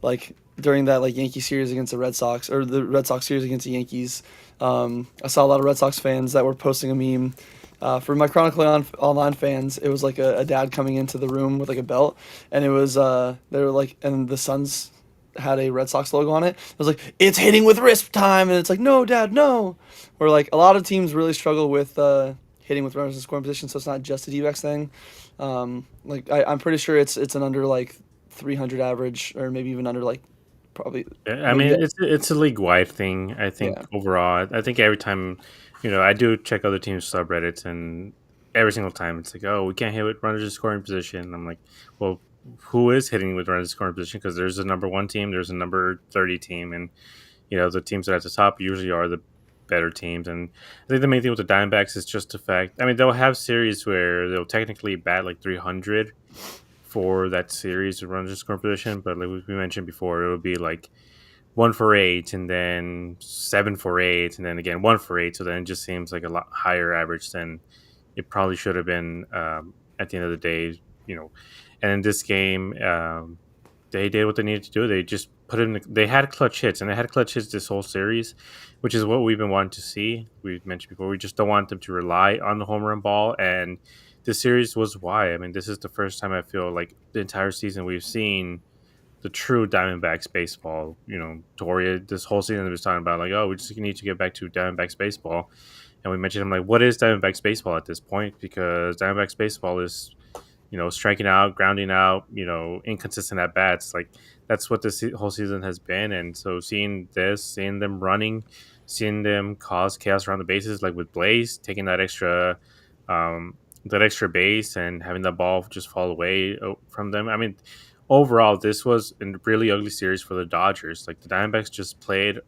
like during that like Yankee series against the Red Sox or the Red Sox series against the Yankees. I saw a lot of Red Sox fans that were posting a meme. For my Chronicle Online fans, it was like a dad coming into the room with like a belt, and it was they were like, and the Suns had a Red Sox logo on it. It was like, it's hitting with wrist time, and it's like, no, Dad, no. Where like a lot of teams really struggle with hitting with runners in scoring position, so it's not just a D-backs thing. Like I'm pretty sure it's an under like 300 average, or maybe even under like probably Yeah, I maybe mean, it's a league wide thing. I think yeah. overall, I think every time, I do check other teams' subreddits, and every single time it's like, oh, we can't hit with runners in scoring position. And I'm like, well, who is hitting with runners in scoring position? Because there's a number one team, there's a number 30 team, and the teams that are at the top usually are the better teams. And I think the main thing with the Diamondbacks is just the fact. I mean, they'll have series where they'll technically bat like 300 for that series of runners in scoring position, but like we mentioned before, it would be like 1 for 8, and then 7 for 8, and then again 1 for 8. So then it just seems like a lot higher average than it probably should have been at the end of the day. And in this game, they did what they needed to do. They just put in. They had clutch hits, and they had clutch hits this whole series, which is what we've been wanting to see. We mentioned before, we just don't want them to rely on the home run ball, and this series was why. I mean, this is the first time I feel like the entire season we've seen the true Diamondbacks baseball. Toria this whole season was talking about like, oh, we just need to get back to Diamondbacks baseball, and we mentioned him like, what is Diamondbacks baseball at this point? Because Diamondbacks baseball is striking out, grounding out, inconsistent at bats. Like that's what this whole season has been. And so seeing them running, seeing them cause chaos around the bases, like with Blaze taking um, that extra base and having the ball just fall away from them. I mean, overall, this was a really ugly series for the Dodgers. Like the Diamondbacks just played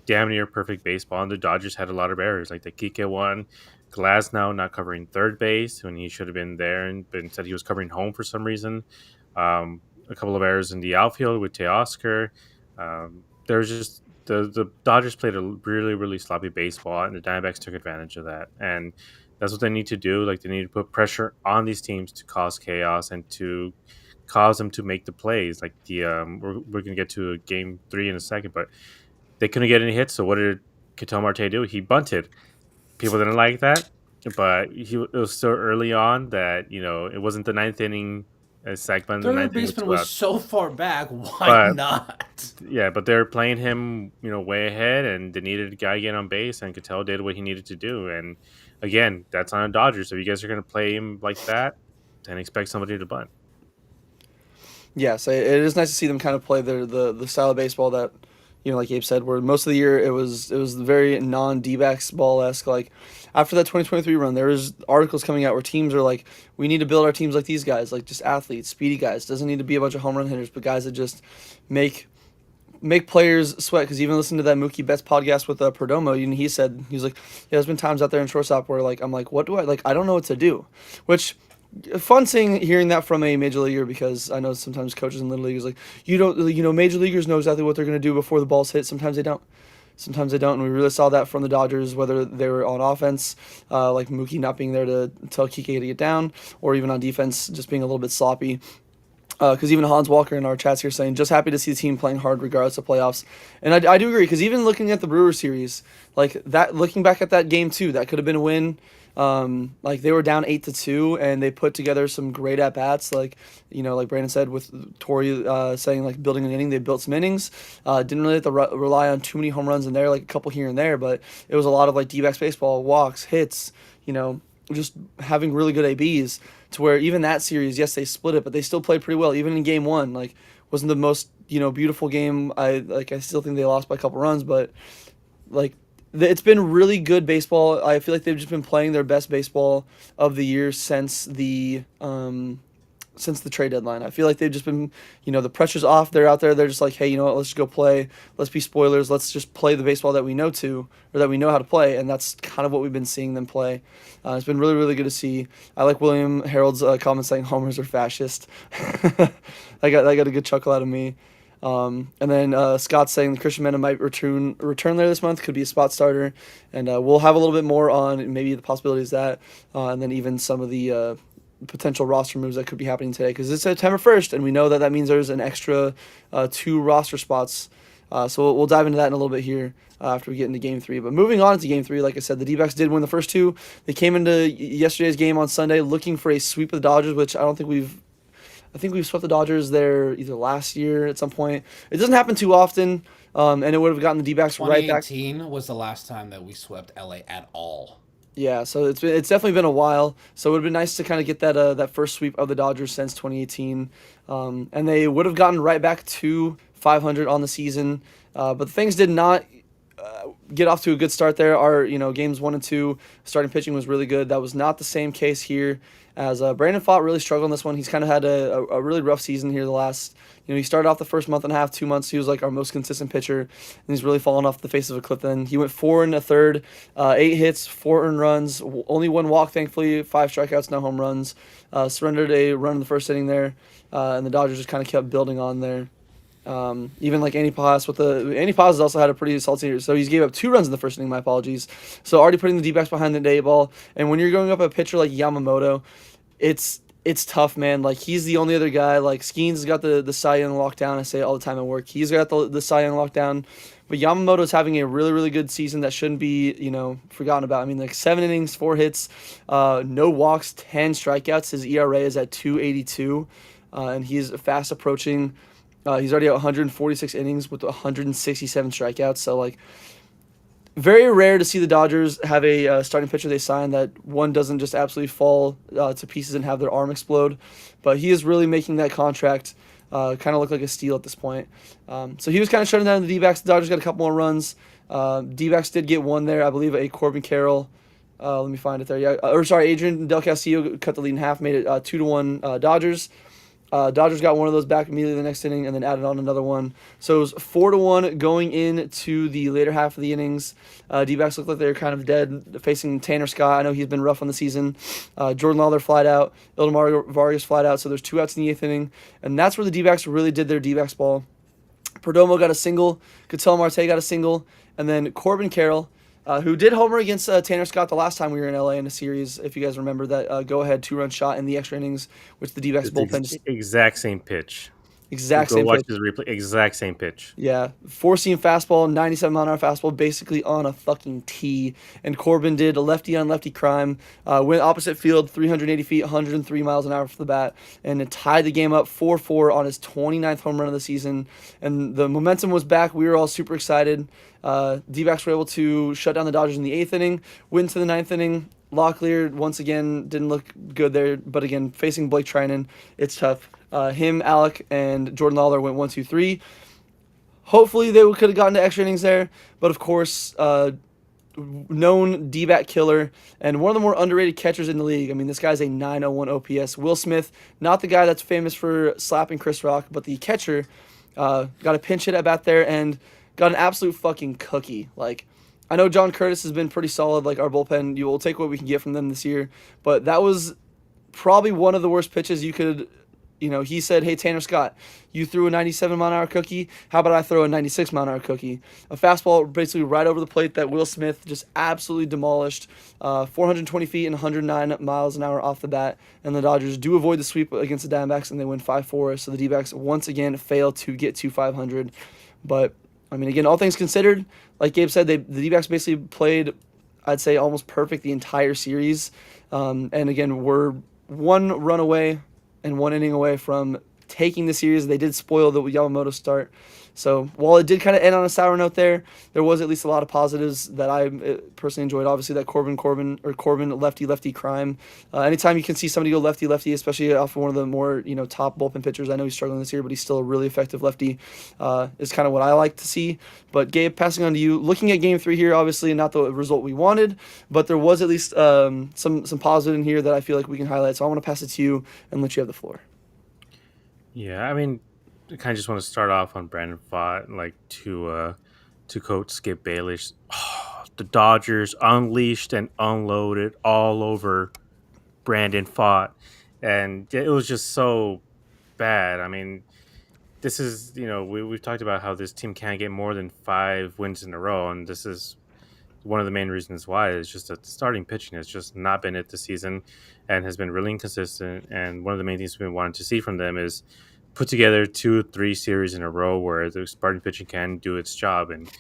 damn near perfect baseball, and the Dodgers had a lot of errors. Like the Kike one, Glasnow not covering third base when he should have been there, but instead he was covering home for some reason. A couple of errors in the outfield with Teoscar. There's just the Dodgers played a really really sloppy baseball, and the Diamondbacks took advantage of that. And that's what they need to do. Like they need to put pressure on these teams to cause chaos and to cause them to make the plays. Like we're gonna get to game 3 in a second, but they couldn't get any hits. So what did Ketel Marte do? He bunted. People didn't like that, but it was so early on that it wasn't the ninth inning sack bunt. The Third ninth inning with baseman two was outs, so far back. Why but not? yeah, but they're playing him way ahead, and they needed a guy get on base, and Ketel did what he needed to do. And again, that's on the Dodgers. So if you guys are going to play him like that, then expect somebody to bunt. Yes, it is nice to see them kind of play the style of baseball that, like Abe said, where most of the year it was very non D-backs ball esque. Like after that 2023 run, there was articles coming out where teams are like, we need to build our teams like these guys, like just athletes, speedy guys. Doesn't need to be a bunch of home run hitters, but guys that just make players sweat. Because even listening to that Mookie Betts podcast with Perdomo, he said he was like, yeah, there's been times out there in shortstop where like I'm like, what do I like? I don't know what to do, which fun hearing that from a major leaguer, because I know sometimes coaches in little leaguers like you don't major leaguers know exactly what they're going to do before the ball's hit. Sometimes they don't. Sometimes they don't, and we really saw that from the Dodgers, whether they were on offense, like Mookie not being there to tell Kike to get down, or even on defense, just being a little bit sloppy. Because even Hans Walker in our chats here saying, just happy to see the team playing hard regardless of playoffs. And I do agree, because even looking at the Brewers series, like that, looking back at that game too, that could have been a win. Like they were down 8-2, and they put together some great at bats. Like like Brandon said, with Torrey saying like building an inning, they built some innings. Didn't really have to rely on too many home runs in there, like a couple here and there, but it was a lot of like D-backs baseball, walks, hits. Just having really good ABs, to where even that series, yes, they split it, but they still played pretty well. Even in game 1, like wasn't the most beautiful game. I still think they lost by a couple runs, but like it's been really good baseball. I feel like they've just been playing their best baseball of the year since the since the trade deadline. I feel like they've just been, the pressure's off. They're out there. They're just like, hey, you know what? Let's just go play. Let's be spoilers. Let's just play the baseball that we know or that we know how to play. And that's kind of what we've been seeing them play. It's been really, really good to see. I like William Harold's comment saying homers are fascist. I got a good chuckle out of me. And then Scott's saying the Christian Mena might return there this month, could be a spot starter, and we'll have a little bit more on maybe the possibilities of that, and then even some of the potential roster moves that could be happening today, because it's September 1st, and we know that means there's an extra 2 roster spots. So we'll dive into that in a little bit here after we get into Game 3. But moving on to Game 3, like I said, the D-backs did win the first 2. They came into yesterday's game on Sunday looking for a sweep of the Dodgers, which I think we've swept the Dodgers there either last year at some point. It doesn't happen too often, and it would have gotten the D-backs right back. 2018 was the last time that we swept LA at all. Yeah, so it's definitely been a while. So it would have been nice to kind of get that first sweep of the Dodgers since 2018, and they would have gotten right back to 500 on the season. But things did not get off to a good start there. Our games 1 and 2 starting pitching was really good. That was not the same case here, as Brandon Pfaadt really struggled in this one. He's kind of had a really rough season here the last. He started off the first month and a half, 2 months. He was like our most consistent pitcher, and he's really fallen off the face of a cliff. Then he went 4 1/3, 8 hits, 4 earned runs, only 1 walk, thankfully, 5 strikeouts, no home runs. Surrendered a run in the first inning there, and the Dodgers just kind of kept building on there. Even like Andy Paz has also had a pretty solid season. So he's gave up 2 runs in the first inning. My apologies. So already putting the D-backs behind the 8 ball. And when you're going up a pitcher like Yamamoto, it's tough, man. Like, he's the only other guy. Like, Skeens has got the Cy Young lockdown. I say it all the time at work. He's got the Cy Young lockdown. But Yamamoto's having a really, really good season that shouldn't be, forgotten about. I mean, like 7 innings, 4 hits, no walks, 10 strikeouts. His ERA is at 2.82, and he's fast approaching. He's already at 146 innings with 167 strikeouts. So, like, very rare to see the Dodgers have a starting pitcher they sign that one doesn't just absolutely fall to pieces and have their arm explode. But he is really making that contract kind of look like a steal at this point. So he was kind of shutting down the D-backs. The Dodgers got a couple more runs. D-backs did get one there, I believe, a Corbin Carroll. Let me find it there. Adrian Del Castillo cut the lead in half, made it 2-1 Dodgers. Dodgers got one of those back immediately the next inning and then added on another one. So it was 4-1 going into the later half of the innings. D-backs looked like they were kind of dead, facing Tanner Scott. I know he's been rough on the season. Jordan Lawler flied out. Ildemar Vargas flied out. So there's 2 outs in the 8th inning. And that's where the D-backs really did their D-backs ball. Perdomo got a single. Ketel Marte got a single. And then Corbin Carroll, who did homer against Tanner Scott the last time we were in LA in a series, if you guys remember that go-ahead 2-run shot in the extra innings, which the D-backs bullpen exact same pitch. Exact same watch pitch. his replay. Exact same pitch. Yeah, 4-seam fastball, 97-mile-an-hour fastball, basically on a fucking tee. And Corbin did a lefty-on-lefty crime, went opposite field, 380 feet, 103 miles an hour for the bat, and it tied the game up 4-4 on his 29th home run of the season. And the momentum was back. We were all super excited. D-backs were able to shut down the Dodgers in the 8th inning, went to the 9th inning. Locklear, once again, didn't look good there. But again, facing Blake Trinan, it's tough. Him, Alec, and Jordan Lawler went 1-2-3. Hopefully they could have gotten to extra innings there. But of course, known D-back killer and one of the more underrated catchers in the league. I mean, this guy's a 901 OPS. Will Smith, not the guy that's famous for slapping Chris Rock, but the catcher, got a pinch hit at bat there and got an absolute fucking cookie. Like, I know John Curtis has been pretty solid, like our bullpen. You will take what we can get from them this year. But that was probably one of the worst pitches you could, he said, hey, Tanner Scott, you threw a 97-mile-an-hour cookie. How about I throw a 96-mile-an-hour cookie? A fastball basically right over the plate that Will Smith just absolutely demolished. 420 feet and 109 miles an hour off the bat. And the Dodgers do avoid the sweep against the Diamondbacks, and they win 5-4. So the D-backs once again fail to get to 500. But, I mean, again, all things considered, like Gabe said, the D-backs basically played, I'd say, almost perfect the entire series. And again, we're 1 run away and 1 inning away from taking the series. They did spoil the Yamamoto start. So while it did kind of end on a sour note there was at least a lot of positives that I personally enjoyed. Obviously, that Corbin lefty crime. Anytime you can see somebody go lefty, especially off of one of the more top bullpen pitchers. I know he's struggling this year, but he's still a really effective lefty. Is kind of what I like to see. But Gabe, passing on to you. Looking at Game 3 here, obviously not the result we wanted, but there was at least some positive in here that I feel like we can highlight. So I want to pass it to you and let you have the floor. Yeah, I mean, I kind of just want to start off on Brandon Pfaadt, like to quote Skip Bayless, the Dodgers unleashed and unloaded all over Brandon Pfaadt, and it was just so bad. I mean, this is we've talked about how this team can't get more than 5 wins in a row, and this is one of the main reasons why is just that the starting pitching has just not been it this season and has been really inconsistent. And one of the main things we've been wanting to see from them is put together 2 3 series in a row where the starting pitching can do its job. And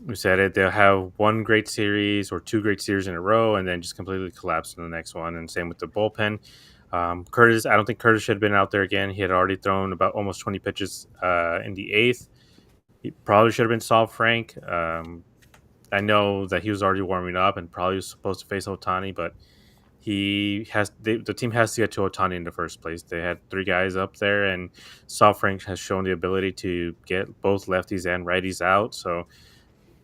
we said it, they'll have one great series or 2 great series in a row and then just completely collapse in the next one. And same with the bullpen. Curtis, I don't think Curtis should have been out there again. He had already thrown about almost 20 pitches in the eighth. He probably should have been Saul Frank. I know that he was already warming up and probably was supposed to face Otani, but the team has to get to Otani in the first place. They had 3 guys up there, and Saul Frank has shown the ability to get both lefties and righties out. So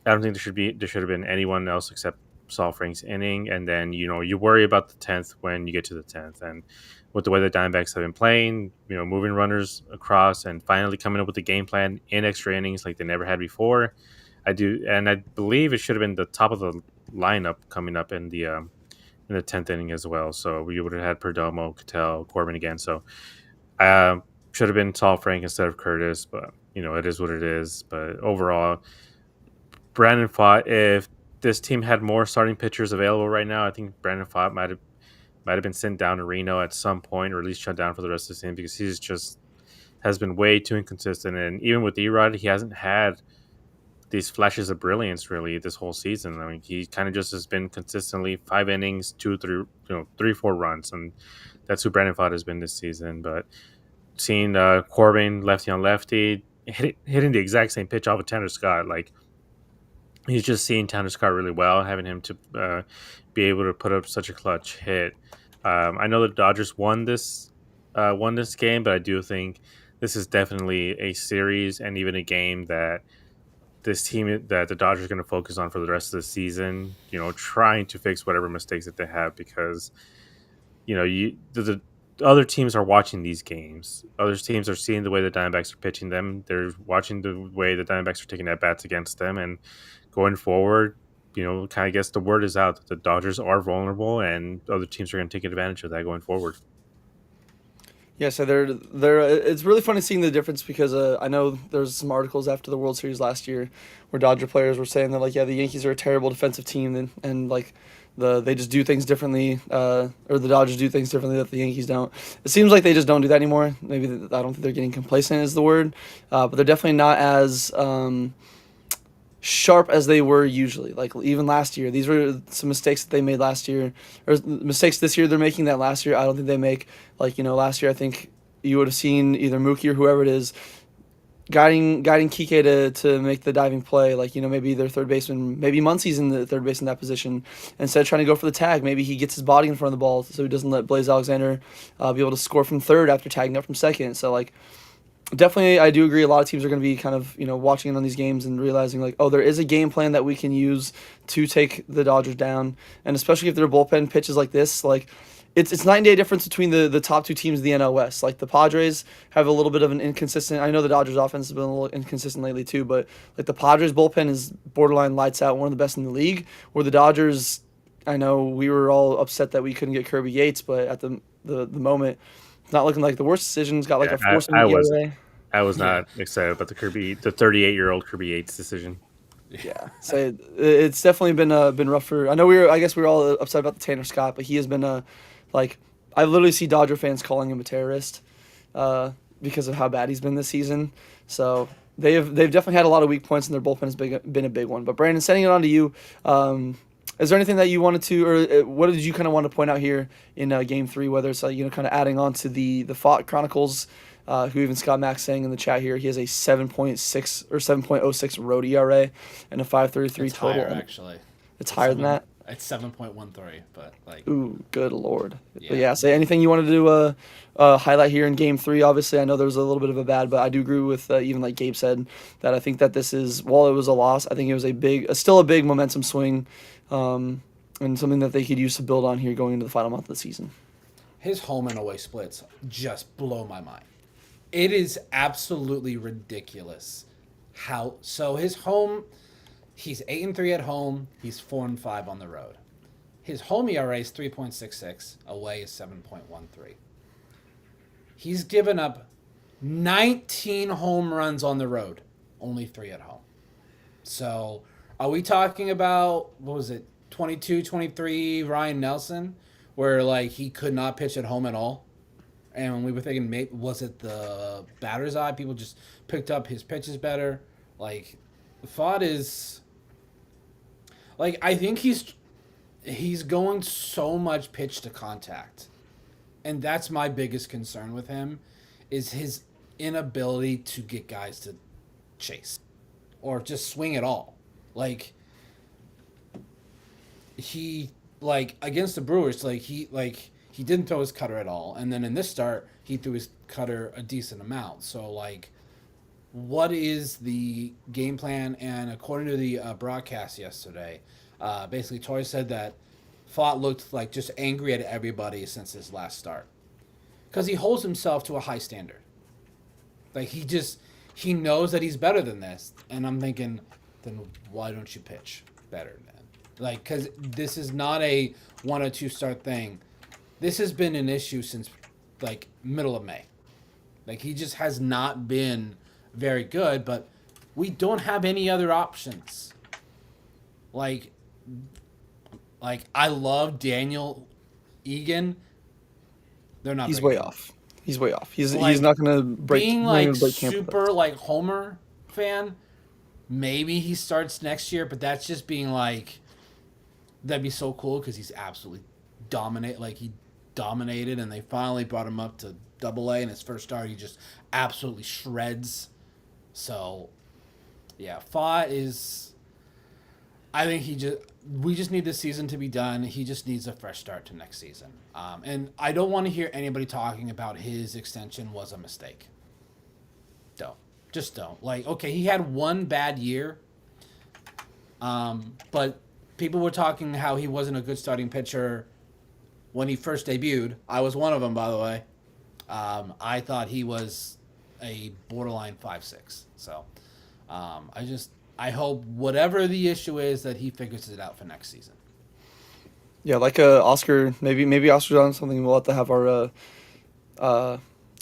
I don't think there should have been anyone else except Saul Frank's inning. And then you worry about the 10th when you get to the 10th, and with the way the Diamondbacks have been playing, moving runners across and finally coming up with a game plan in extra innings like they never had before. I believe it should have been the top of the lineup coming up in the 10th inning as well. So we would have had Perdomo, Cattell, Corbin again. So uh, should have been Saul Frank instead of Curtis, but it is what it is. But overall, Brandon Pfaadt, if this team had more starting pitchers available right now, I think Brandon Pfaadt might have been sent down to Reno at some point, or at least shut down for the rest of the season because he's just has been way too inconsistent. And even with Erod, he hasn't had these flashes of brilliance really this whole season. I mean, he kind of just has been consistently 5 innings, 3, 4 runs, and that's who Brandon Pfaadt has been this season. But seeing Corbin lefty on lefty hitting the exact same pitch off of Tanner Scott, like he's just seeing Tanner Scott really well, having him to be able to put up such a clutch hit. I know the Dodgers won this game, but I do think this is definitely a series and even a game that the Dodgers are going to focus on for the rest of the season. Trying to fix whatever mistakes that they have because the other teams are watching these games. Other teams are seeing the way the Diamondbacks are pitching them. They're watching the way the Diamondbacks are taking at bats against them, and going forward, kind of guess the word is out that the Dodgers are vulnerable, and other teams are going to take advantage of that going forward. Yeah, so they're. It's really funny seeing the difference because I know there's some articles after the World Series last year where Dodger players were saying that like yeah the Yankees are a terrible defensive team and like they just do things differently or the Dodgers do things differently that the Yankees don't. It seems like they just don't do that anymore. Maybe I don't think they're getting complacent is the word, but they're definitely not as sharp as they were usually. Like even last year, these were some mistakes that they made last year, or mistakes this year they're making that last year I don't think they make. Like last year I think you would have seen either Mookie or whoever it is guiding Kike to make the diving play. Like maybe their third baseman, maybe Muncy's in the third base in that position. Instead of trying to go for the tag, maybe he gets his body in front of the ball so he doesn't let Blaze Alexander be able to score from third after tagging up from second. So like definitely, I do agree. A lot of teams are going to be kind of watching in on these games and realizing like, oh, there is a game plan that we can use to take the Dodgers down, and especially if their bullpen pitches like this, like it's night and day difference between the top 2 teams of the NL West. Like the Padres have a little bit of an inconsistent. I know the Dodgers offense has been a little inconsistent lately too, but like the Padres bullpen is borderline lights out, one of the best in the league. Where the Dodgers, I know we were all upset that we couldn't get Kirby Yates, but at the moment, it's not looking like the worst decisions. Got like Yeah, a 4 I was ERA. I was Yeah. not excited about the 38-year-old Kirby Yates decision. Yeah, so it's definitely been rough for. I guess we were all upset about the Tanner Scott, but he has been like I literally see Dodger fans calling him a terrorist, because of how bad he's been this season. So they've definitely had a lot of weak points, and their bullpen has been a big one. But Brandon, sending it on to you. Is there anything that you wanted to, or what did you kind of want to point out here in Game 3? Whether it's kind of adding on to the Fought Chronicles, who even Scott Max saying in the chat here, he has a 7.6 or 7.06 road ERA and a 5.33 It's total. higher actually. It's higher than that. It's 7.13, but like Ooh, good lord. yeah. But yeah, say anything you wanted to highlight here in Game 3. Obviously, I know there was a little bit of a bad, but I do agree with even like Gabe said that I think that this is, while it was a loss, I think it was still a big momentum swing, and something that they could use to build on here going into the final month of the season. His home and away splits just blow my mind. It is absolutely ridiculous. How so? His home, he's 8-3 at home. He's 4-5 on the road. His home ERA is 3.66. Away is 7.13. He's given up 19 home runs on the road, only 3 at home. So, are we talking about, what was it, 22, 23 Ryan Nelson, where like he could not pitch at home at all? And we were thinking, maybe, was it the batter's eye? People just picked up his pitches better. Like, Fod is, like, I think he's going so much pitch to contact, and that's my biggest concern with him, is his inability to get guys to chase or just swing at all. Like, he, like, against the Brewers, he didn't throw his cutter at all, and then in this start he threw his cutter a decent amount. So like, what is the game plan? And according to the broadcast yesterday, basically Torres said that Fott looked like just angry at everybody since his last start, because he holds himself to a high standard. Like, he knows that he's better than this, and I'm thinking, then why don't you pitch better then? Like, because this is not a 1 or 2 start thing. This has been an issue since like middle of May. Like, he just has not been very good, but we don't have any other options. Like, I love Daniel Egan. They're not. He's very way good. off. He's way off. He's Like, not going to break. Being not gonna like break camp with super us. like Homer fan, maybe he starts next year, but that's just being like, that'd be so cool because he's absolutely dominate. Like, he dominated, and they finally brought him up to Double A. In his first start, he just absolutely shreds. So, yeah, Fa is. I think we just need this season to be done. He just needs a fresh start to next season. And I don't want to hear anybody talking about his extension was a mistake. Don't. Just don't. Like, okay, he had one bad year. But people were talking how he wasn't a good starting pitcher when he first debuted. I was one of them, by the way. I thought he was a borderline 5-6. So, I hope whatever the issue is that he figures it out for next season. Yeah, like Oscar. Maybe Oscar's on something. We'll have to have our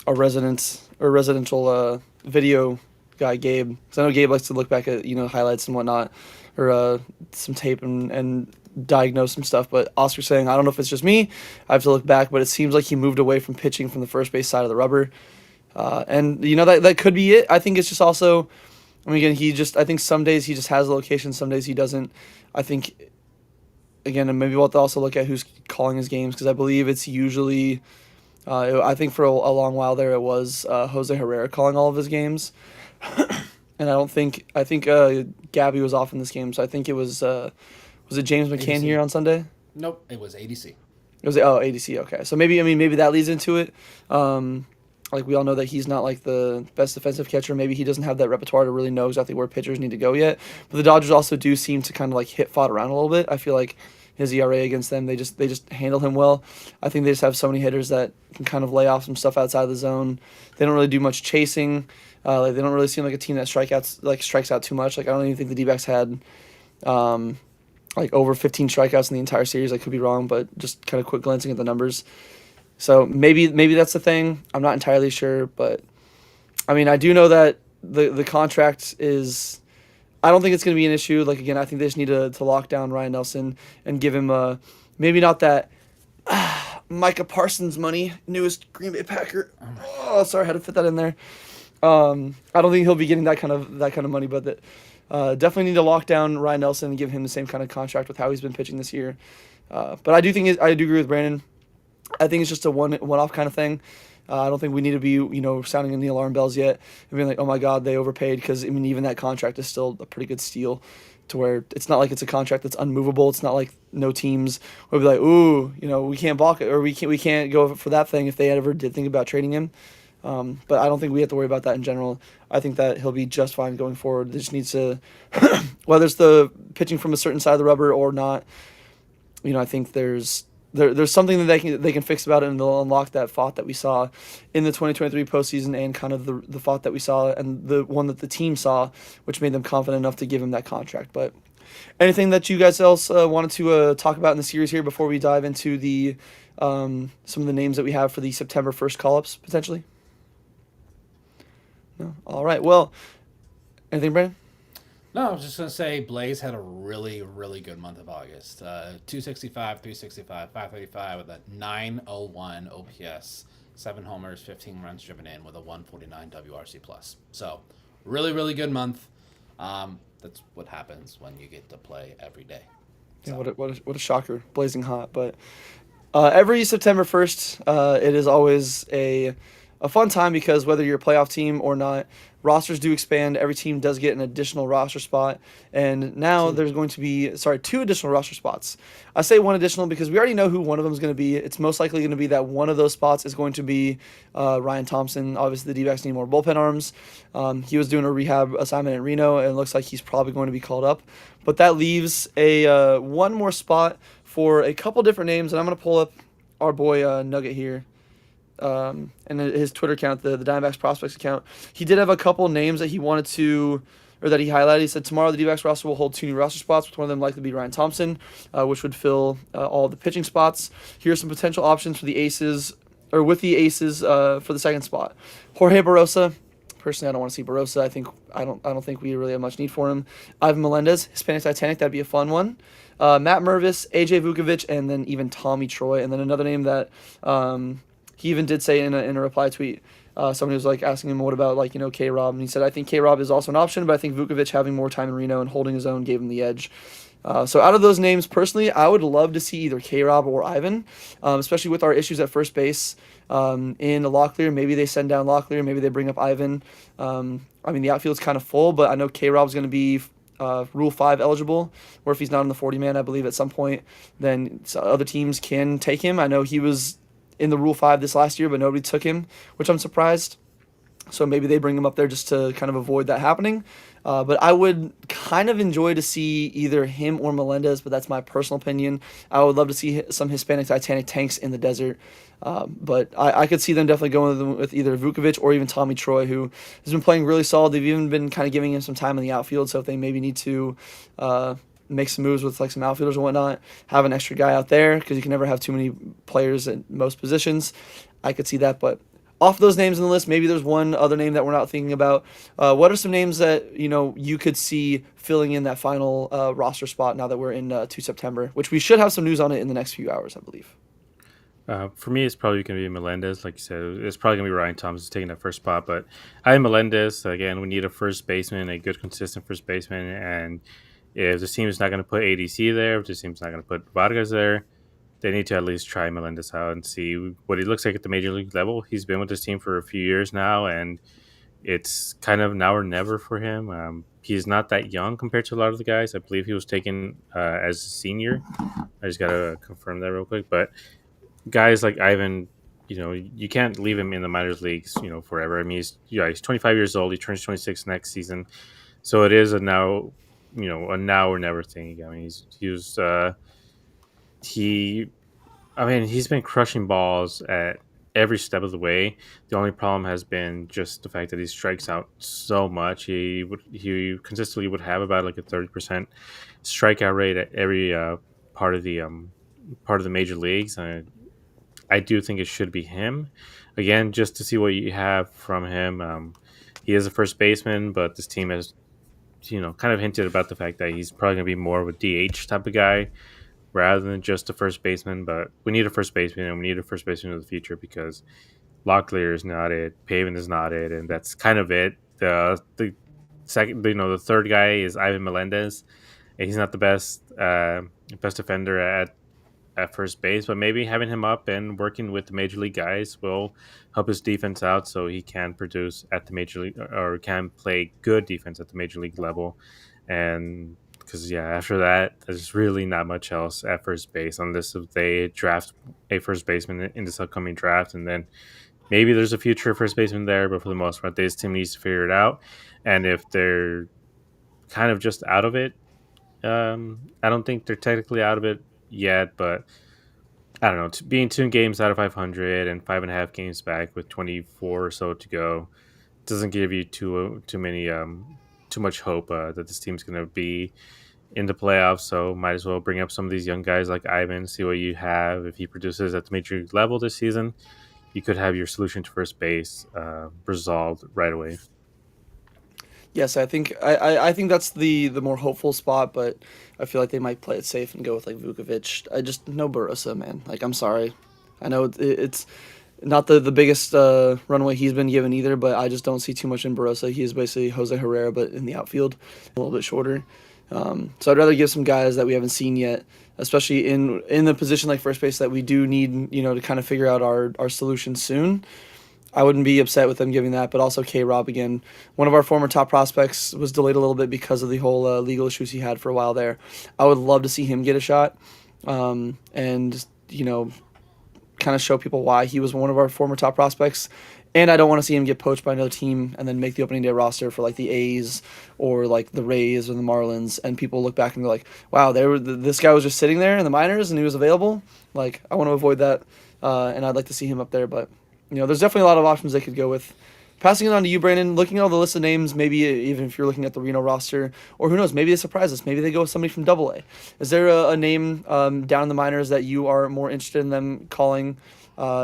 residential video guy Gabe. Because I know Gabe likes to look back at highlights and whatnot, or some tape and diagnose some stuff. But Oscar's saying, I don't know if it's just me. I have to look back, but it seems like he moved away from pitching from the first base side of the rubber, and that could be it. I think it's just also. I mean, again, I think some days he just has a location, some days he doesn't. I think, again, and maybe we'll have to also look at who's calling his games, because I believe it's usually, I think for a long while there it was Jose Herrera calling all of his games. And I think Gabby was off in this game, so I think it was it James McCann ADC. here on Sunday? Nope, it was ADC. It was, ADC, okay. So maybe that leads into it. Like, we all know that he's not like the best defensive catcher. Maybe he doesn't have that repertoire to really know exactly where pitchers need to go yet. But the Dodgers also do seem to kind of like hit Fod around a little bit. I feel like his ERA against them, they just handle him well. I think they just have so many hitters that can kind of lay off some stuff outside the zone. They don't really do much chasing. Like, they don't really seem like a team that strikes out too much. Like, I don't even think the Dbacks had like over 15 strikeouts in the entire series. I could be wrong, but just kind of quick glancing at the numbers. So maybe that's the thing. I'm not entirely sure, but I mean, I do know that the contract is. I don't think it's going to be an issue. Like, again, I think they just need to lock down Ryan Nelson and give him maybe not that Micah Parsons money, newest Green Bay Packer. Oh, sorry, I had to fit that in there. I don't think he'll be getting that kind of money, but definitely need to lock down Ryan Nelson and give him the same kind of contract with how he's been pitching this year. But I do agree with Brandon. I think it's just a one-off kind of thing. I don't think we need to be, sounding in the alarm bells yet and being like, oh my God, they overpaid, because, I mean, even that contract is still a pretty good steal, to where it's not like it's a contract that's unmovable. It's not like no teams will be like, ooh, we can't balk it, or we can't go for that thing if they ever did think about trading him. But I don't think we have to worry about that in general. I think that he'll be just fine going forward. They just needs to, whether it's the pitching from a certain side of the rubber or not, I think there's there's something that they can fix about it, and they'll unlock that thought that we saw in the 2023 postseason, and kind of the thought that we saw and the one that the team saw, which made them confident enough to give him that contract. But anything that you guys else wanted to talk about in the series here before we dive into the some of the names that we have for the September 1st call-ups potentially? No. All right. Well, anything, Brandon? No, I was just gonna say Blaze had a really, really good month of August. 265, 365, 535 with a 901 OPS, 7 homers, 15 runs driven in with a 149 WRC plus. So, really, really good month. That's what happens when you get to play every day. Yeah. So, What a shocker! Blazing hot, but every September 1st, it is always a fun time because whether you're a playoff team or not, rosters do expand. Every team does get an additional roster spot. And now two. there's going to be, sorry, two additional roster spots. I say one additional because we already know who one of them is going to be. It's most likely going to be that one of those spots is going to be Ryan Thompson. Obviously, the D-backs need more bullpen arms. He was doing a rehab assignment in Reno, and it looks like he's probably going to be called up. But that leaves a one more spot for a couple different names, and I'm going to pull up our boy Nugget here, and his Twitter account, the Diamondbacks prospects account. He did have a couple names that he wanted to, or that he highlighted. He said tomorrow the D-backs roster will hold two new roster spots, with one of them likely to be Ryan Thompson, which would fill all of the pitching spots. Here are some potential options for the Aces, or with the Aces for the second spot. Jorge Barosa. Personally, I don't want to see Barosa. I don't think we really have much need for him. Ivan Melendez, Hispanic Titanic, that'd be a fun one. Matt Mervis, AJ Vukovic, and then even Tommy Troy. And then another name that he even did say in a reply tweet. Somebody was like asking him what about K Rob, and he said I think K Rob is also an option, but I think Vukovic having more time in Reno and holding his own gave him the edge. So out of those names, personally, I would love to see either K Rob or Ivan, especially with our issues at first base in Locklear. Maybe they send down Locklear, maybe they bring up Ivan. I mean the outfield's kind of full, but I know K Rob's going to be Rule 5 eligible, or if he's not on the 40-man, I believe at some point, then other teams can take him. I know he was in the Rule 5 this last year, but nobody took him, which I'm surprised. So maybe they bring him up there just to kind of avoid that happening. But I would kind of enjoy to see either him or Melendez, but that's my personal opinion. I would love to see some Hispanic Titanic tanks in the desert. But I could see them definitely going with either Vukovic or even Tommy Troy, who has been playing really solid. They've even been kind of giving him some time in the outfield. So if they maybe need to make some moves with like some outfielders and whatnot, have an extra guy out there because you can never have too many players at most positions. I could see that, but off those names on the list, maybe there's one other name that we're not thinking about. What are some names that you could see filling in that final roster spot now that we're in to September, which we should have some news on it in the next few hours, I believe. For me, it's probably going to be Melendez. Like you said, it's probably going to be Ryan Thompson taking that first spot. But I am Melendez. Again, we need a first baseman, a good, consistent first baseman. And if the team is not going to put ADC there, if the team's not going to put Vargas there, they need to at least try Melendez out and see what he looks like at the major league level. He's been with this team for a few years now, and it's kind of now or never for him. He's not that young compared to a lot of the guys. I believe he was taken as a senior. I just got to confirm that real quick. But guys like Ivan, you can't leave him in the minor leagues, forever. I mean, he's 25 years old. He turns 26 next season, so it is a now, a now or never thing. I mean, he's been crushing balls at every step of the way. The only problem has been just the fact that he strikes out so much. He consistently would have about like a 30% strikeout rate at every part of the major leagues. I do think it should be him. Again, just to see what you have from him. He is a first baseman, but this team has, kind of hinted about the fact that he's probably going to be more of a DH type of guy rather than just a first baseman. But we need a first baseman, and we need a first baseman of the future because Locklear is not it, Pavin is not it, and that's kind of it. The second, the third guy is Ivan Melendez, and he's not the best defender at first base, but maybe having him up and working with the major league guys will help his defense out so he can produce at the major league or can play good defense at the major league level. And because after that there's really not much else at first base unless if they draft a first baseman in this upcoming draft, and then maybe there's a future first baseman there, but for the most part this team needs to figure it out. And if they're kind of just out of it, I don't think they're technically out of it yet, but I don't know, being 2 games out of 500 and 5.5 games back with 24 or so to go doesn't give you too much hope that this team's going to be in the playoffs. So might as well bring up some of these young guys like Ivan, see what you have. If he produces at the major league level this season, you could have your solution to first base resolved right away. Yes, I think that's the more hopeful spot, but I feel like they might play it safe and go with like Vukovic. I just no Barossa, man. Like I'm sorry, I know it's not the biggest runway he's been given either, but I just don't see too much in Barossa. He is basically Jose Herrera, but in the outfield, a little bit shorter. So I'd rather give some guys that we haven't seen yet, especially in the position like first base that we do need, to kind of figure out our solution soon. I wouldn't be upset with them giving that, but also K. Rob again. One of our former top prospects was delayed a little bit because of the whole legal issues he had for a while there. I would love to see him get a shot, and kind of show people why he was one of our former top prospects. And I don't want to see him get poached by another team and then make the opening day roster for like the A's or like the Rays or the Marlins, and people look back and go like, "Wow, this guy was just sitting there in the minors and he was available." Like I want to avoid that, and I'd like to see him up there, but. There's definitely a lot of options they could go with. Passing it on to you, Brandon, looking at all the list of names, maybe even if you're looking at the Reno roster, or who knows, maybe they surprise us. Maybe they go with somebody from Double A. Is there a name down in the minors that you are more interested in them calling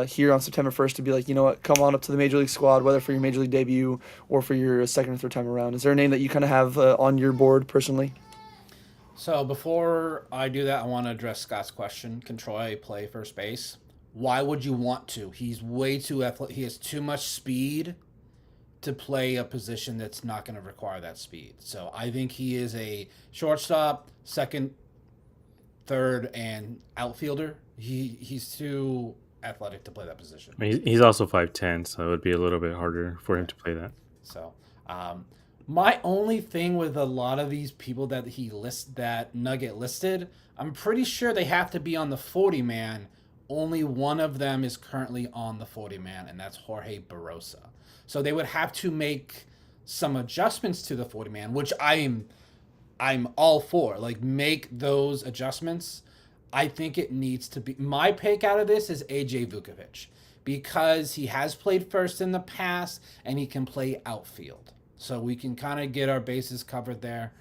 here on September 1st to be like, you know what, come on up to the Major League squad, whether for your Major League debut or for your second or third time around? Is there a name that you kind of have on your board personally? So before I do that, I want to address Scott's question. Can Troy play first base? Why would you want to? He's way too athletic. He has too much speed to play a position that's not going to require that speed. So I think he is a shortstop, second, third, and outfielder. He's too athletic to play that position. I mean, he's also 5'10", so it would be a little bit harder for him to play that. So, my only thing with a lot of these people that Nugget listed, I'm pretty sure they have to be on the 40-man. Only one of them is currently on the 40-man, and that's Jorge Barossa. So they would have to make some adjustments to the 40-man, which I'm all for. Like, make those adjustments. I think it needs to be. My pick out of this is AJ Vukovic because he has played first in the past and he can play outfield. So we can kind of get our bases covered there,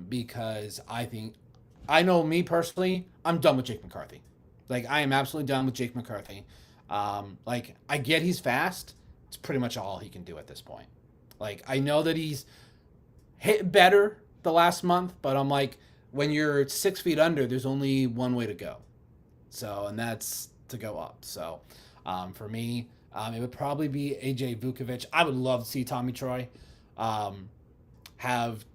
because I know me personally, I'm done with Jake McCarthy. Like, I am absolutely done with Jake McCarthy. Like, I get he's fast. It's pretty much all he can do at this point. Like, I know that he's hit better the last month, but I'm like, when you're 6 feet under, there's only one way to go. So, and that's to go up. So, for me, it would probably be AJ Vukovic. I would love to see Tommy Troy have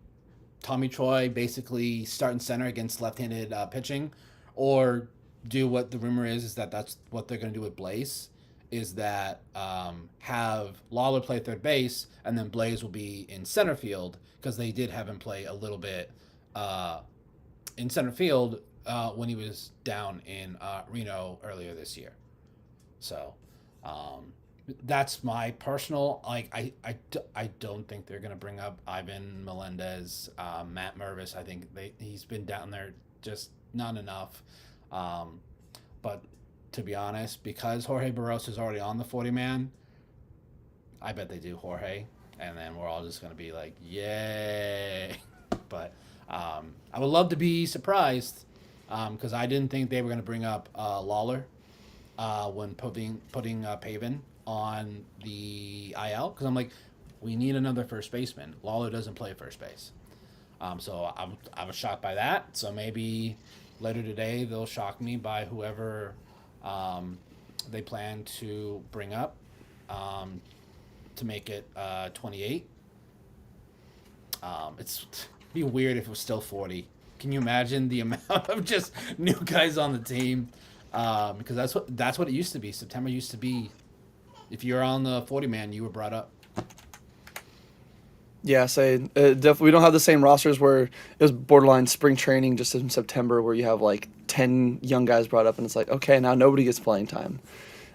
Tommy Troy basically start in center against left-handed pitching, or do what the rumor is that that's what they're going to do with Blaze, is that have Lawler play third base, and then Blaze will be in center field, because they did have him play a little bit in center field when he was down in Reno earlier this year. So that's my personal, like, I don't think they're going to bring up Ivan Melendez, Matt Mervis. I think he's been down there just not enough. But to be honest, because Jorge Barros is already on the 40-man, I bet they do Jorge, and then we're all just going to be like, yay. But I would love to be surprised, because I didn't think they were going to bring up Lawler when putting Pavin on the IL, because I'm like, we need another first baseman. Lawler doesn't play first base. So I was shocked by that. So maybe later today they'll shock me by whoever they plan to bring up to make it 28. It's be weird if it was still 40. Can you imagine the amount of just new guys on the team? Because that's what it used to be. September used to be, if you're on the 40-man, you were brought up. Yeah, definitely. We don't have the same rosters where it was borderline spring training just in September, where you have like 10 young guys brought up, and it's like, okay, now nobody gets playing time.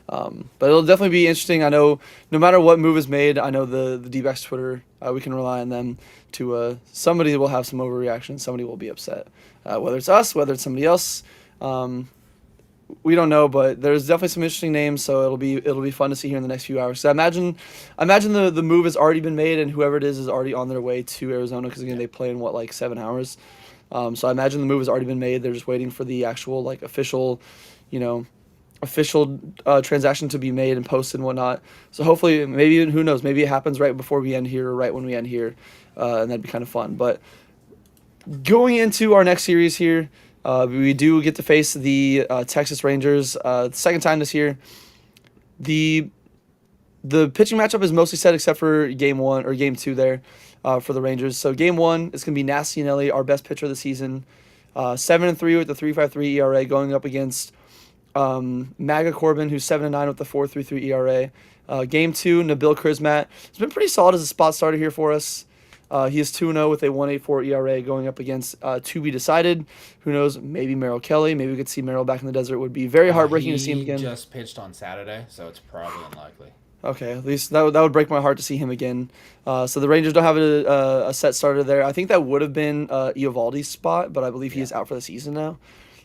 But it'll definitely be interesting. I know no matter what move is made, I know the Dbacks Twitter, we can rely on them to somebody will have some overreaction, somebody will be upset, whether it's us, whether it's somebody else. we don't know, but there's definitely some interesting names, so it'll be fun to see here in the next few hours. So I imagine the move has already been made, and whoever it is already on their way to Arizona because again Yeah. they play in what, like 7 hours. So I imagine the move has already been made. They're just waiting for the actual like official, you know, official transaction to be made and posted and whatnot. So hopefully, maybe who knows, maybe it happens right before we end here or right when we end here, and that'd be kind of fun. But going into our next series here, we do get to face the Texas Rangers the second time this year. The the pitching matchup is mostly set except for game one or game two there for the Rangers. So game one is going to be Nasty, our best pitcher of the season, 7-3 with the 3.53 ERA, going up against Maga Corbin, who's 7-9 with the 4.33 ERA. Game two, Nabil Krismat. It's been pretty solid as a spot starter here for us. He is 2-0 with a 1.84 ERA going up against to be decided. Who knows? Maybe Merrill Kelly. Maybe we could see Merrill back in the desert. It would be very heartbreaking to see him He again. just pitched on Saturday, so it's probably unlikely. Okay, at least that would break my heart to see him again. So the Rangers don't have a set starter there. I think that would have been Eovaldi's spot, but I believe he Yeah. is out for the season now.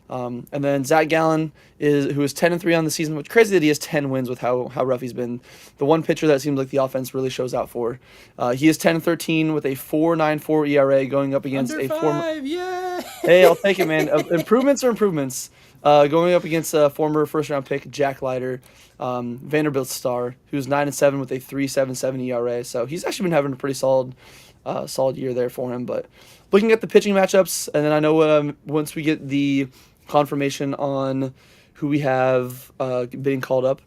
And then Zach Gallen who is 10-3 on the season, which crazy that he has 10 wins with how rough he's been. The one pitcher that seems like the offense really shows out for. He is 10-13 with a 4.94 ERA going up against Under a former. five, yeah. Hey, I'll take it, man. Improvements are improvements. Going up against a former first round pick Jack Leiter, Vanderbilt star, who's 9-7 with a 3.77 ERA. So he's actually been having a pretty solid year there for him. But looking at the pitching matchups, and then I know once we get the confirmation on who we have being called up.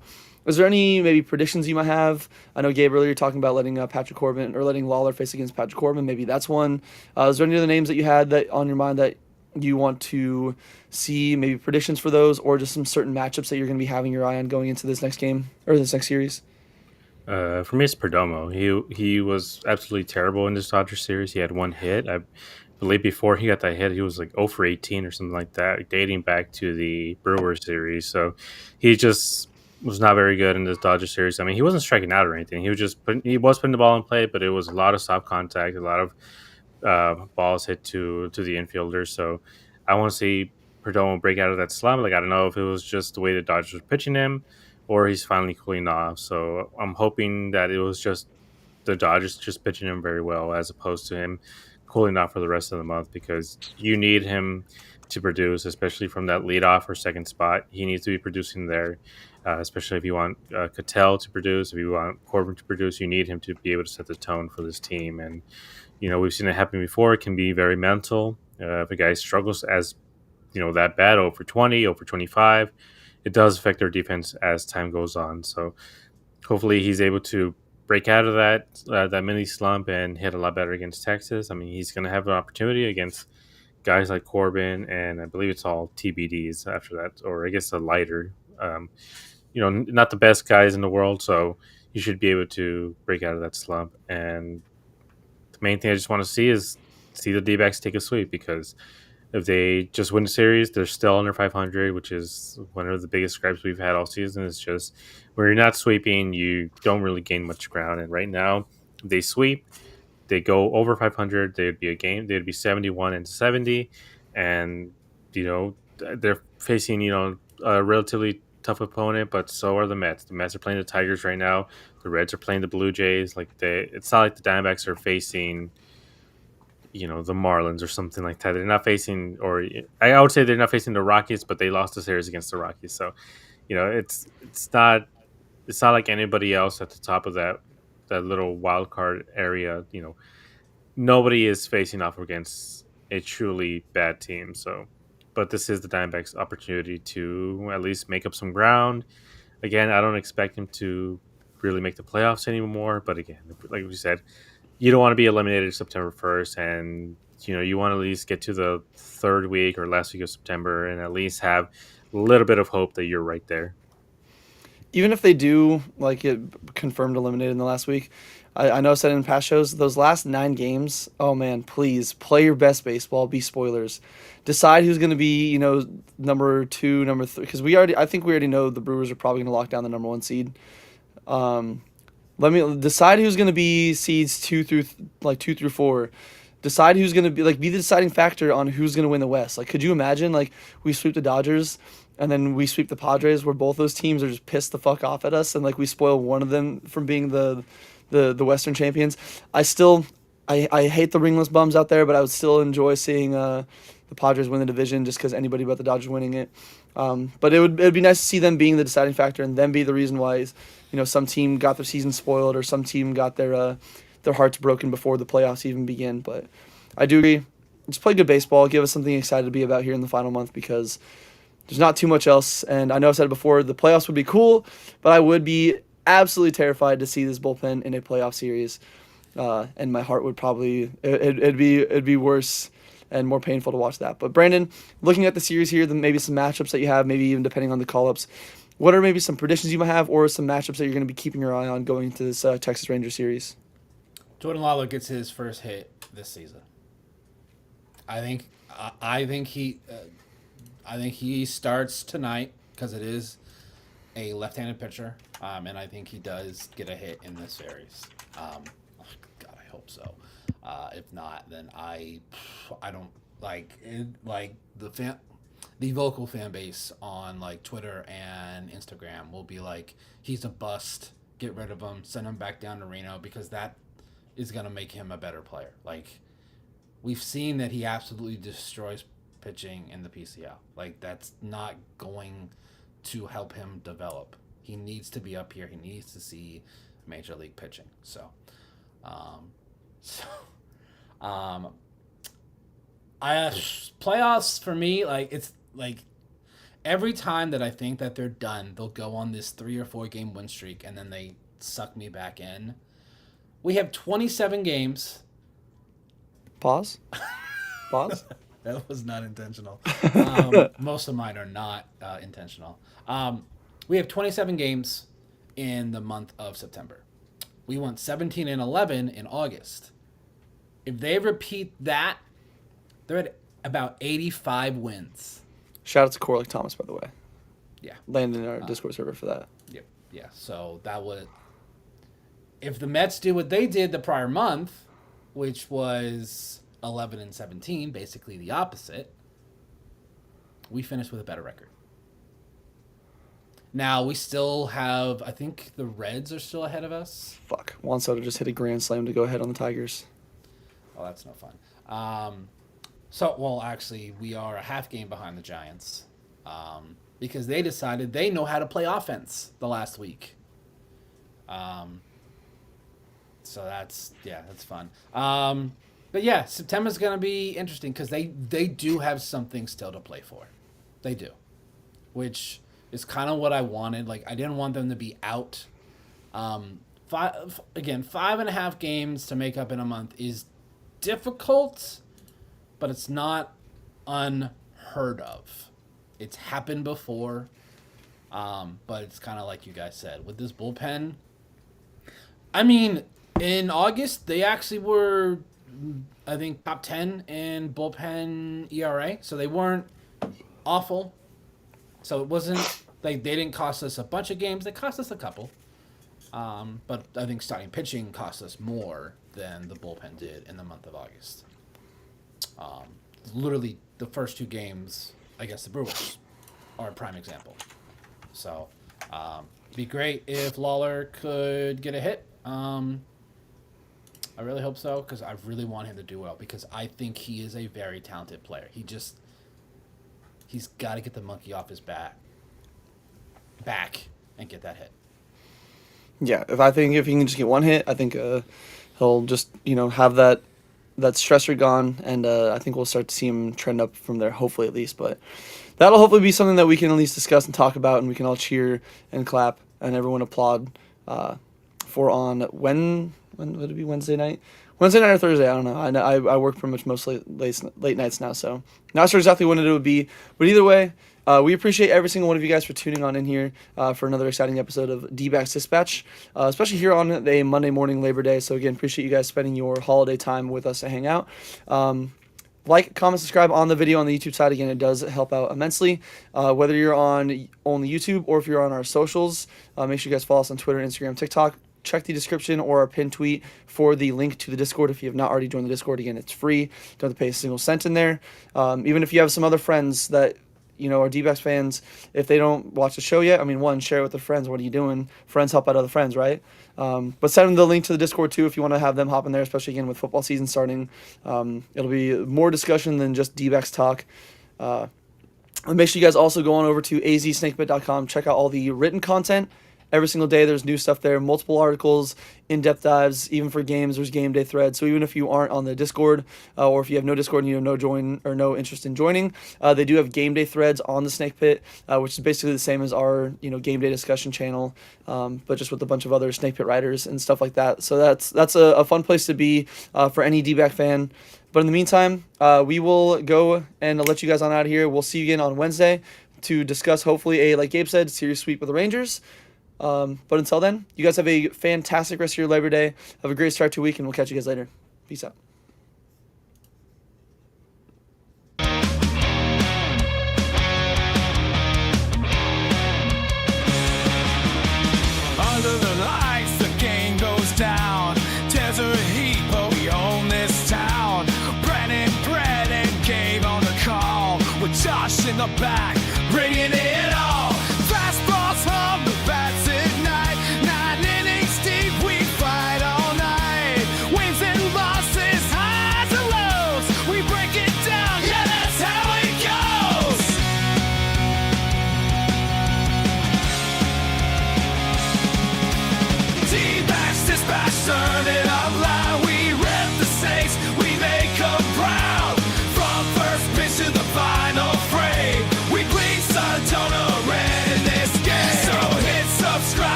Is there any maybe predictions you might have? I know Gabe earlier talking about letting Patrick Corbin or letting Lawler face against Patrick Corbin. Maybe that's one. Is there any other names that you had that on your mind that you want to see? Maybe predictions for those, or just some certain matchups that you're going to be having your eye on going into this next game or this next series? For me, it's Perdomo. He was absolutely terrible in this Dodgers series. He had one hit. I believe before he got that hit, he was like 0 for 18 or something like that, dating back to the Brewers series. So he just was not very good in this Dodgers series. I mean, he wasn't striking out or anything. He was putting the ball in play, but it was a lot of soft contact, a lot of balls hit to the infielder. So I want to see Perdomo break out of that slump. Like I don't know if it was just the way the Dodgers were pitching him, or he's finally cooling off. So I'm hoping that it was just the Dodgers just pitching him very well, as opposed to him cooling off for the rest of the month, because you need him to produce, especially from that leadoff or second spot. He needs to be producing there, especially if you want Cattell to produce, if you want Corbin to produce. You need him to be able to set the tone for this team. And we've seen it happen before. It can be very mental. If a guy struggles as that bad, 0 for 20, 0 for 25, it does affect their defense as time goes on. So hopefully he's able to break out of that mini slump and hit a lot better against Texas. I mean, he's going to have an opportunity against guys like Corbin, and I believe it's all TBDs after that, or I guess a lighter. Not the best guys in the world, so you should be able to break out of that slump. And the main thing I just want to see is see the D-backs take a sweep, because if they just win the series, they're still under 500, which is one of the biggest gripes we've had all season. It's just when you're not sweeping, you don't really gain much ground. And right now, if they sweep, they go over 500. They'd be a game. They'd be 71-70, and they're facing a relatively tough opponent, but so are the Mets. The Mets are playing the Tigers right now. The Reds are playing the Blue Jays. It's not like the Diamondbacks are facing the Marlins or something like that. They're not facing, or I would say they're not facing the Rockies, but they lost the series against the Rockies. So, it's not like anybody else at the top of that little wild card area. Nobody is facing off against a truly bad team. So, but this is the Diamondbacks' opportunity to at least make up some ground. Again, I don't expect him to really make the playoffs anymore, but again, like we said, you don't want to be eliminated September 1st, and you want to at least get to the third week or last week of September and at least have a little bit of hope that you're right there. Even if they do like get confirmed eliminated in the last week, I know I said in past shows, those last 9 games, oh man, please play your best baseball, be spoilers. Decide who's going to be, number 2, number 3, because I think we already know the Brewers are probably going to lock down the number 1 seed. Let me decide who's going to be seeds 2 through 4. decide who's going to be the deciding factor on who's going to win the West. Like, could you imagine like we sweep the Dodgers and then we sweep the Padres, where both those teams are just pissed the fuck off at us, and like we spoil one of them from being the Western champions? I hate the ringless bums out there, but I would still enjoy seeing the Padres win the division just because anybody but the Dodgers winning it. But it'd be nice to see them being the deciding factor and them be the reason why some team got their season spoiled or some team got their hearts broken before the playoffs even begin. But I do agree. Just play good baseball. Give us something excited to be about here in the final month, because there's not too much else. And I know I've said it before, the playoffs would be cool, but I would be absolutely terrified to see this bullpen in a playoff series. And my heart would probably it'd be worse and more painful to watch that. But Brandon, looking at the series here, then maybe some matchups that you have, maybe even depending on the call-ups, what are maybe some predictions you might have, or some matchups that you're going to be keeping your eye on going into this Texas Rangers series? Jordan Lawler gets his first hit this season. I think he starts tonight because it is a left-handed pitcher, and I think he does get a hit in this series. God, I hope so. If not, then I don't like it, like the vocal fan base on like Twitter and Instagram will be like, he's a bust, get rid of him, send him back down to Reno, because that is gonna make him a better player. Like, we've seen that he absolutely destroys pitching in the PCL. Like, that's not going to help him develop. He needs to be up here. He needs to see major league pitching. Playoffs for me, like, it's like every time that I think that they're done, they'll go on this 3 or 4 game win streak and then they suck me back in. We have 27 games. Pause. That was not intentional. Most of mine are not intentional. We have 27 games in the month of September. We went 17-11 in August. If they repeat that, they're at about 85 wins. Shout out to Corlick Thomas, by the way. Yeah. Landed in our Discord server for that. Yep. Yeah. So that would, if the Mets do what they did the prior month, which was 11-17, basically the opposite, we finished with a better record. Now, we still have, I think the Reds are still ahead of us. Fuck. Juan Soto just hit a grand slam to go ahead on the Tigers. Oh, that's no fun. Actually, we are a half game behind the Giants because they decided they know how to play offense the last week. So that's fun. But yeah, September's going to be interesting because they do have something still to play for. They do, which is kind of what I wanted. Like, I didn't want them to be out. 5.5 games to make up in a month is difficult, but it's not unheard of. It's happened before, but it's kind of like you guys said. With this bullpen, I mean, in August, they actually were, I think, top 10 in bullpen ERA, so they weren't awful. So it wasn't like they didn't cost us a bunch of games. They cost us a couple. But I think starting pitching cost us more than the bullpen did in the month of August. Literally, the first 2 games against the Brewers are a prime example. So, it'd be great if Lawler could get a hit. I really hope so, because I really want him to do well, because I think he is a very talented player. He's got to get the monkey off his back and get that hit. Yeah, if he can just get one hit, I think he'll just have that stressor gone, and I think we'll start to see him trend up from there, hopefully at least. But that'll hopefully be something that we can at least discuss and talk about, and we can all cheer and clap and everyone applaud for on when would it be, Wednesday night or Thursday? I don't know. I work pretty much mostly late nights now, so not sure exactly when it would be, but either way. We appreciate every single one of you guys for tuning on in here for another exciting episode of Dbacks Dispatch, especially here on a Monday morning Labor Day. So again, appreciate you guys spending your holiday time with us to hang out. Like, comment, subscribe on the video on the YouTube side. Again, it does help out immensely. Whether you're on only YouTube or if you're on our socials, make sure you guys follow us on Twitter, Instagram, TikTok. check the description or our pinned tweet for the link to the Discord. If you have not already joined the Discord, again, it's free. Don't have to pay a single cent in there. Even if you have some other friends that are D-backs fans, if they don't watch the show yet, I mean, one, share it with their friends. What are you doing? Friends help out other friends, right? But send them the link to the Discord too if you want to have them hop in there, especially again with football season starting. It'll be more discussion than just D-backs talk. And make sure you guys also go on over to azsnakebit.com. Check out all the written content. Every single day there's new stuff there, multiple articles, in-depth dives, even for games, there's game day threads. So even if you aren't on the Discord, or if you have no Discord and you have no interest in joining, they do have game day threads on the Snake Pit, which is basically the same as our game day discussion channel, but just with a bunch of other Snake Pit writers and stuff like that. So that's a fun place to be for any D-back fan. But in the meantime, we will go and let you guys on out of here. We'll see you again on Wednesday to discuss, hopefully, like Gabe said, series sweep with the Rangers. But until then, you guys have a fantastic rest of your Labor Day. Have a great start to your week, and we'll catch you guys later. Peace out. Under the lights, the game goes down. Tears are a heap, but we own this town. Brennan Gabe on the call, with Josh in the back, bringing it all. Fastballs hum, the bats ignite. 9 innings deep, we fight all night. Wins and losses, highs and lows, we break it down, yeah, that's how it goes. D-backs dispatch, turn it